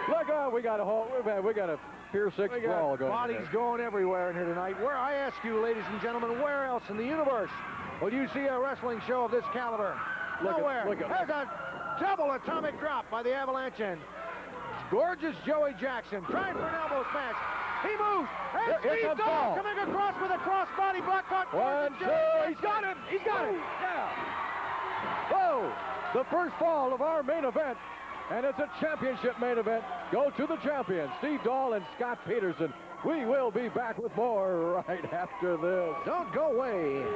Look out, we got a Pier 6 brawl going on. Bodies going everywhere in here tonight. Where I ask you, ladies and gentlemen, where else in the universe will you see a wrestling show of this caliber? Nowhere. There's a double atomic drop by the Avalanche end. Gorgeous Joey Jackson trying for an elbow smash. He moves. And Steve Dahl coming across with a crossbody block caught. 1, 2, he's got him. He's got him. Yeah. Whoa, the first fall of our main event. And it's a championship main event. Go to the champions, Steve Dahl and Scott Peterson. We will be back with more right after this. Don't go away.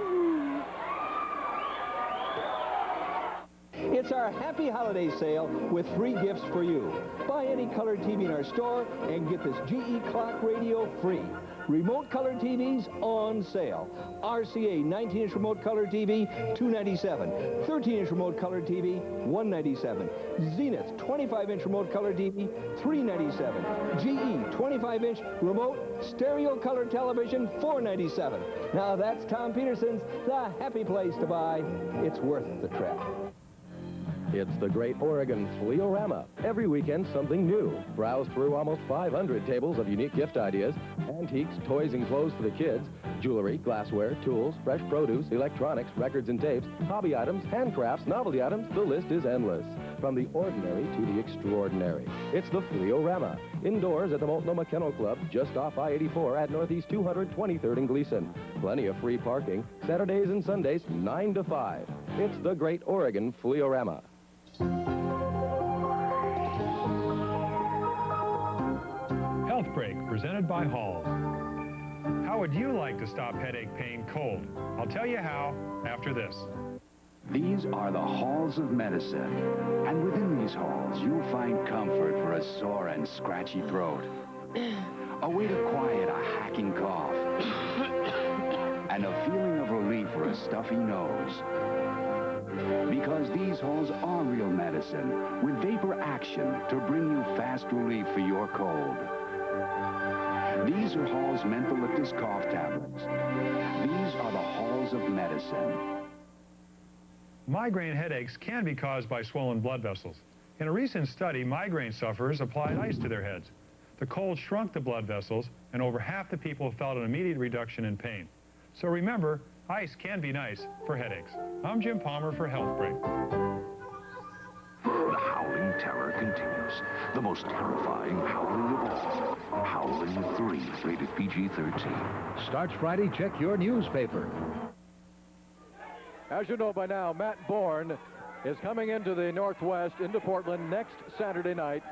It's our Happy Holiday sale with free gifts for you. Buy any color TV in our store and get this GE clock radio free. Remote color TVs on sale. RCA 19-inch remote color TV, $297. 13-inch remote color TV, $197. Zenith 25-inch remote color TV, $397. GE 25-inch remote stereo color television, $497. Now that's Tom Peterson's The Happy Place to buy. It's worth the trip. It's the Great Oregon Fleorama. Every weekend, something new. Browse through almost 500 tables of unique gift ideas, antiques, toys and clothes for the kids, jewelry, glassware, tools, fresh produce, electronics, records and tapes, hobby items, handcrafts, novelty items. The list is endless. From the ordinary to the extraordinary. It's the Fleorama. Indoors at the Multnomah Kennel Club, just off I-84 at Northeast 223rd and Gleason. Plenty of free parking. Saturdays and Sundays, 9 to 5. It's the Great Oregon Fleorama. Health Break, presented by Halls. How would you like to stop headache pain cold? I'll tell you how after this. These are the halls of medicine. And within these halls, you'll find comfort for a sore and scratchy throat. A way to quiet a hacking cough. And a feeling of relief for a stuffy nose. Because these halls are real medicine with vapor action to bring you fast relief for your cold. These are Hall's Mentholyptus cough tablets. These are the halls of medicine. Migraine headaches can be caused by swollen blood vessels. In a recent study, migraine sufferers applied ice to their heads. The cold shrunk the blood vessels, and over half the people felt an immediate reduction in pain. So remember, ice can be nice for headaches. I'm Jim Palmer for Health Break. The howling terror continues. The most terrifying howling of all. Howling 3, rated PG-13. Starts Friday. Check your newspaper. As you know by now, Matt Bourne is coming into the Northwest, into Portland next Saturday night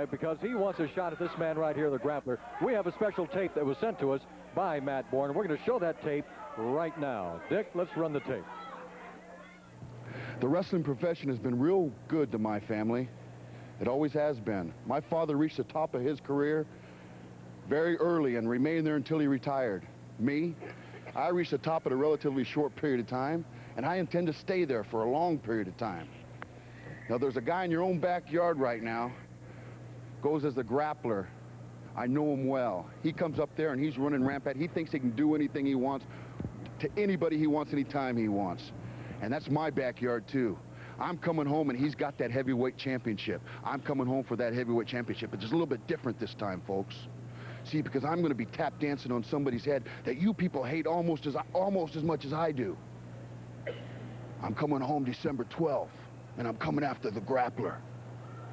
because he wants a shot at this man right here, the grappler. We have a special tape that was sent to us by Matt Bourne. We're going to show that tape right now. Dick, let's run the tape. The wrestling profession has been real good to my family. It always has been. My father reached the top of his career very early and remained there until he retired. Me, I reached the top at a relatively short period of time, and I intend to stay there for a long period of time. Now, there's a guy in your own backyard right now, goes as the grappler. I know him well. He comes up there and he's running rampant. He thinks he can do anything he wants to anybody he wants, anytime he wants. And that's my backyard, too. I'm coming home, and he's got that heavyweight championship. I'm coming home for that heavyweight championship. It's just a little bit different this time, folks. See, because I'm going to be tap dancing on somebody's head that you people hate almost as much as I do. I'm coming home December 12th, and I'm coming after the grappler.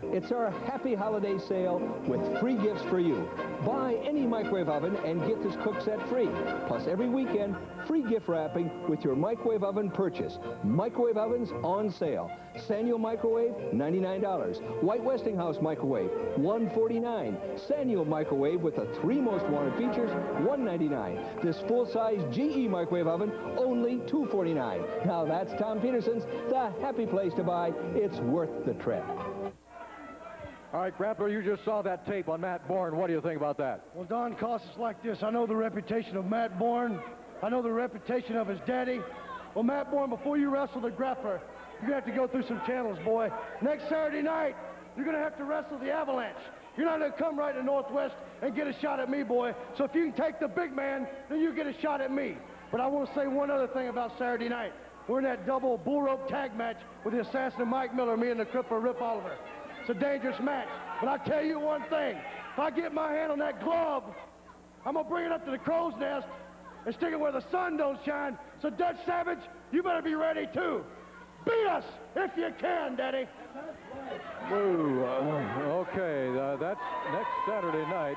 It's our happy holiday sale with free gifts for you. Buy any microwave oven and get this cook set free. Plus, every weekend, free gift wrapping with your microwave oven purchase. Microwave ovens on sale. Sanyo microwave, $99. White Westinghouse microwave, $149. Sanyo microwave with the 3 most wanted features, $199. This full-size GE microwave oven, only $249. Now that's Tom Peterson's, the happy place to buy. It's worth the trip. All right, grappler, you just saw that tape on Matt Bourne. What do you think about that? Well, Don Cost is like this. I know the reputation of Matt Bourne. I know the reputation of his daddy. Well, Matt Bourne, before you wrestle the grappler, you're going to have to go through some channels, boy. Next Saturday night, you're going to have to wrestle the Avalanche. You're not going to come right to Northwest and get a shot at me, boy. So if you can take the big man, then you get a shot at me. But I want to say one other thing about Saturday night. We're in that double bull rope tag match with the assassin Mike Miller, me and the crippler Rip Oliver. It's a dangerous match. But I tell you one thing. If I get my hand on that glove, I'm going to bring it up to the crow's nest and stick it where the sun don't shine. So, Dutch Savage, you better be ready, too. Beat us if you can, Daddy. Woo. Okay, that's next Saturday night.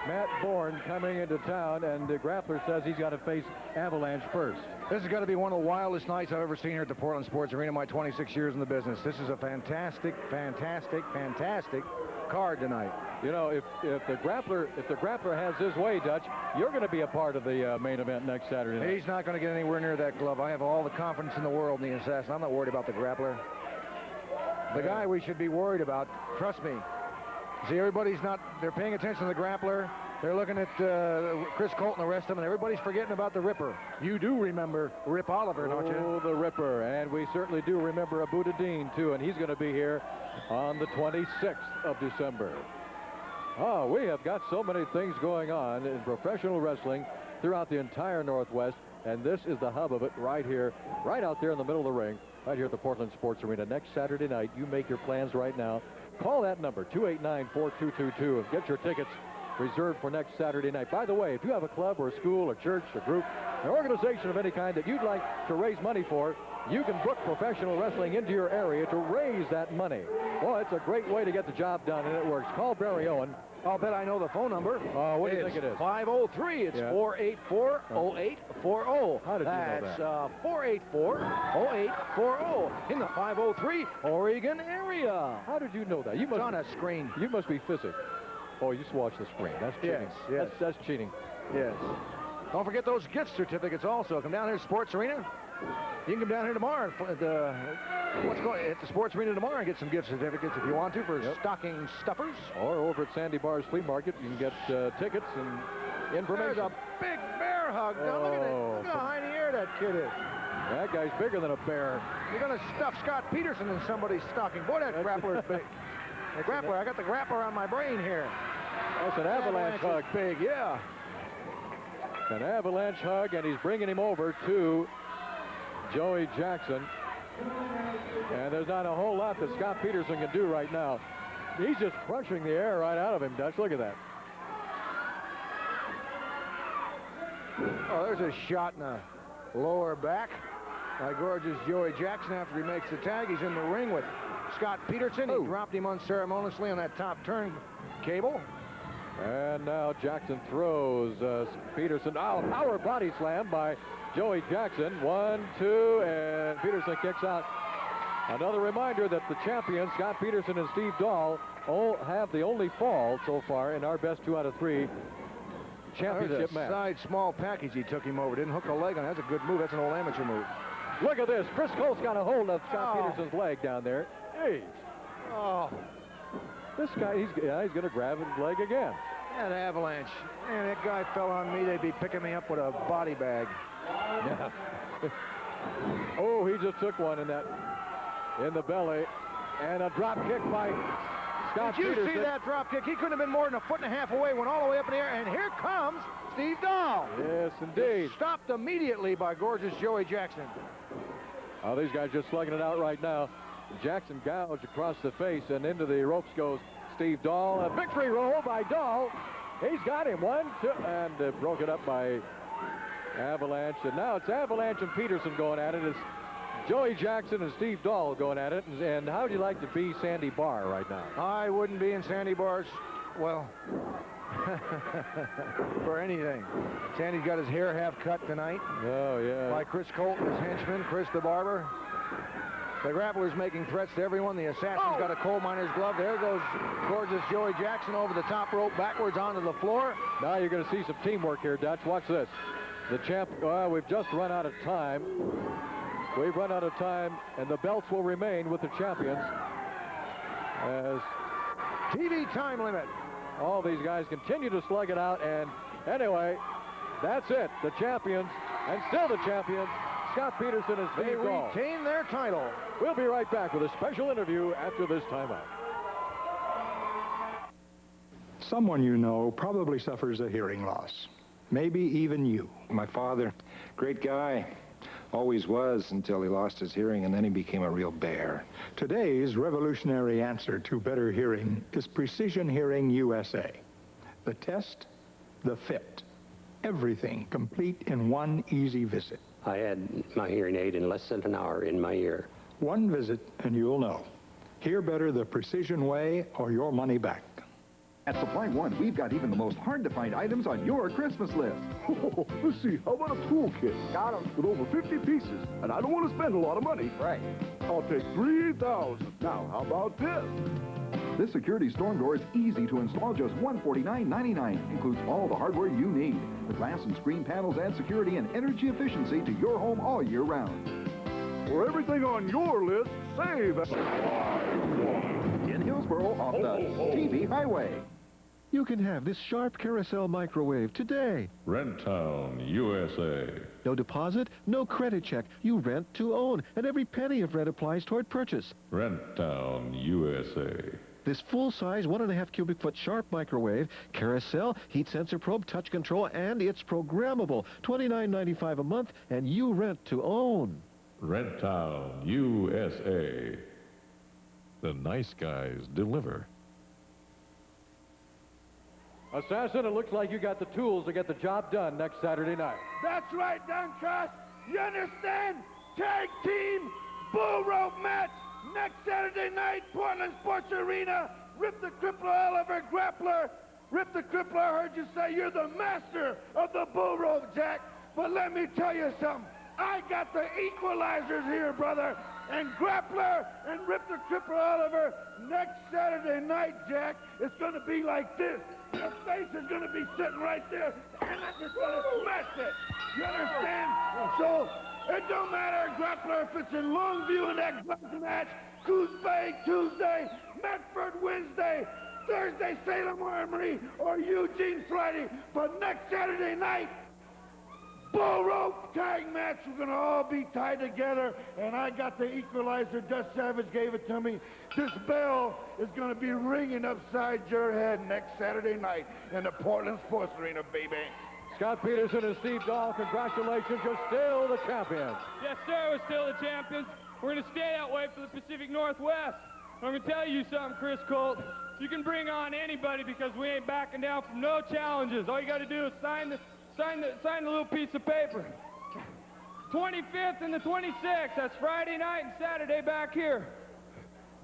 Matt Bourne coming into town, and the grappler says he's got to face Avalanche first. This is going to be one of the wildest nights I've ever seen here at the Portland Sports Arena in my 26 years in the business. This is a fantastic, fantastic, fantastic card tonight. You know, if the grappler has his way, Dutch, you're going to be a part of the main event next Saturday night. He's not going to get anywhere near that glove. I have all the confidence in the world in the assassin. I'm not worried about the grappler. The guy we should be worried about, trust me. See, they're paying attention to the grappler. They're looking at Chris Colt and the rest of them, and everybody's forgetting about the Ripper. You do remember Rip Oliver, don't you? Oh, the Ripper, and we certainly do remember Abu Dhaddin, too, and he's going to be here on the 26th of December. Oh, we have got so many things going on in professional wrestling throughout the entire Northwest, and this is the hub of it right here, right out there in the middle of the ring, right here at the Portland Sports Arena. Next Saturday night, you make your plans right now. Call that number, 289-4222, and get your tickets reserved for next Saturday night. By the way, if you have a club or a school, a church, a group, an organization of any kind that you'd like to raise money for, you can book professional wrestling into your area to raise that money. Well, it's a great way to get the job done, and it works. Call Barry Owen. I'll bet I know the phone number. What do you think it is? 503. It's 484-0840. How did you know that? That's 484-0840 in the 503 Oregon area. How did you know that? It's on a screen. You must be physics. Oh, you just watch the screen. That's cheating. Yes. That's cheating. Yes. Don't forget those gift certificates also. Come down here to Sports Arena. You can come down here tomorrow at the Sports Arena tomorrow and get some gift certificates if you want to for stocking stuffers. Or over at Sandy Bar's Flea Market, you can get tickets and information. There's a big bear hug. Now look at it. Look how high in the air that kid is. That guy's bigger than a bear. You're going to stuff Scott Peterson in somebody's stocking. Boy, that grappler is big. The grappler, I got the grappler on my brain here. That's an avalanche hug. Big, yeah. An avalanche hug, and he's bringing him over to Joey Jackson. And there's not a whole lot that Scott Peterson can do right now. He's just crushing the air right out of him, Dutch. Look at that. Oh, there's a shot in the lower back by gorgeous Joey Jackson after he makes the tag. He's in the ring with Scott Peterson. He dropped him unceremoniously on that top turn cable. And now Jackson throws Peterson. Oh, power body slam by Joey Jackson. 1, 2, and Peterson kicks out. Another reminder that the champions, Scott Peterson and Steve Dahl, all have the only fall so far in our best 2 out of 3 championship There's a match. side small package he took him over. Didn't hook a leg on it. That's a good move. That's an old amateur move. Look at this. Chris Colt's got a hold of Scott Peterson's leg down there. Hey. Oh. This guy, he's going to grab his leg again. That avalanche. Man, that guy fell on me. They'd be picking me up with a body bag. Yeah. Oh, he just took one in the belly. And a drop kick by Scott Did you Peterson. see that drop kick? He couldn't have been more than 1.5 feet away. Went all the way up in the air. And here comes Steve Dahl. Yes, indeed. Stopped immediately by gorgeous Joey Jackson. Oh, these guys just slugging it out right now. Jackson gouged across the face, and into the ropes goes Steve Dahl. A victory roll by Dahl. He's got him. 1, 2, and broke it up by Avalanche. And now it's Avalanche and Peterson going at it. It's Joey Jackson and Steve Dahl going at it. And how would you like to be Sandy Barr right now? I wouldn't be in Sandy Barr's, well, for anything. Sandy's got his hair half cut tonight. Oh, yeah. By Chris Colt and his henchman, Chris the Barber. The grappler's making threats to everyone. The assassin's got a coal miner's glove. There goes gorgeous Joey Jackson over the top rope backwards onto the floor. Now you're going to see some teamwork here, Dutch. Watch this. The champ, we've just run out of time. We've run out of time, and the belts will remain with the champions. As TV time limit. All these guys continue to slug it out, and anyway, that's it. The champions, and still the champions, Scott Peterson and Steve Dahl. They retain their title. We'll be right back with a special interview after this timeout. Someone you know probably suffers a hearing loss. Maybe even you. My father, great guy. Always was until he lost his hearing, and then he became a real bear. Today's revolutionary answer to better hearing is Precision Hearing USA. The test, the fit. Everything complete in one easy visit. I had my hearing aid in less than an hour in my ear. One visit and you'll know. Hear better the Precision way or your money back. At Supply One, we've got even the most hard-to-find items on your Christmas list. Let's see, how about a toolkit? Got 'em. With over 50 pieces, and I don't want to spend a lot of money. Right. I'll take 3,000. Now, how about this? This security storm door is easy to install, just $149.99. Includes all the hardware you need. The glass and screen panels add security and energy efficiency to your home all year round. For everything on your list, save at Supply One. In Hillsboro, off the TV highway. You can have this sharp carousel microwave today. Rent-Town, USA. No deposit, no credit check. You rent to own, and every penny of rent applies toward purchase. Rent-Town, USA. This full-size 1.5 cubic foot sharp microwave, carousel, heat sensor probe, touch control, and it's programmable. $29.95 a month, and you rent to own. Rent-Town, USA. The nice guys deliver. Assassin, it looks like you got the tools to get the job done next Saturday night. That's right, Duncross. You understand? Tag team bull rope match next Saturday night, Portland Sports Arena. Rip the Crippler Oliver Grappler. Rip the Crippler, I heard you say you're the master of the bull rope, Jack. But let me tell you something. I got the equalizers here, brother. And Grappler and Rip the Crippler Oliver next Saturday night, Jack, it's going to be like this. Your face is going to be sitting right there, and I'm just going to smash it. You understand? So, it don't matter, Grappler, if it's in Longview in that glove match, Coos Bay Tuesday, Medford Wednesday, Thursday Salem Armory, or Eugene Friday. But next Saturday night, bull rope tag match. We're going to all be tied together, and I got the equalizer. Dutch Savage gave it to me. This bell is going to be ringing upside your head next Saturday night in the Portland Sports Arena, baby. Scott Peterson and Steve Dahl, congratulations. You're still the champions. Yes, sir, we're still the champions. We're going to stay that way for the Pacific Northwest. I'm going to tell you something, Chris Colt. You can bring on anybody because we ain't backing down from no challenges. All you got to do is sign the little piece of paper. 25th and the 26th. That's Friday night and Saturday back here.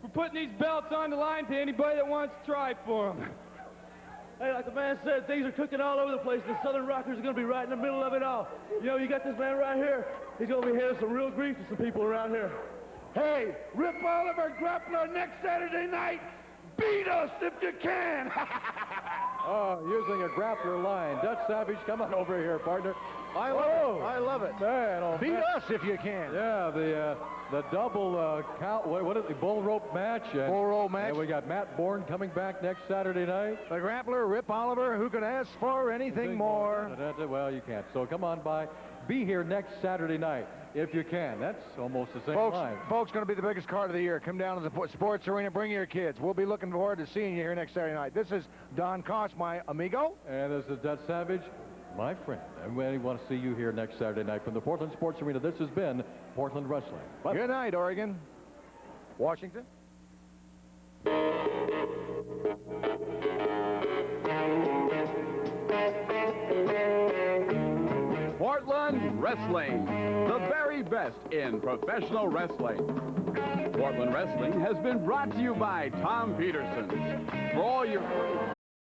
We're putting these belts on the line to anybody that wants to try for them. Hey, like the man said, things are cooking all over the place. The Southern Rockers are going to be right in the middle of it all. You know, you got this man right here. He's going to be handing some real grief to some people around here. Hey, Rip Oliver grappler next Saturday night. Beat us if you can. Oh, using a grappler line. Dutch Savage, come on over here, partner. I love it. I love it. Man, oh, Beat man. us if you can. Yeah, the double count. What is it? Bull rope match. Bull rope match. And we got Matt Bourne coming back next Saturday night. The grappler, Rip Oliver, who could ask for anything more? Well, you can't. So come on by. Be here next Saturday night if you can. That's almost the same line. Folks, going to be the biggest card of the year. Come down to the sports arena. Bring your kids. We'll be looking forward to seeing you here next Saturday night. This is Don Koss, my amigo. And this is Dutch Savage, my friend. And we want to see you here next Saturday night from the Portland Sports Arena. This has been Portland Wrestling. Bye. Good night, Oregon. Washington. Portland Wrestling, the very best in professional wrestling. Portland Wrestling has been brought to you by Tom Peterson. For all your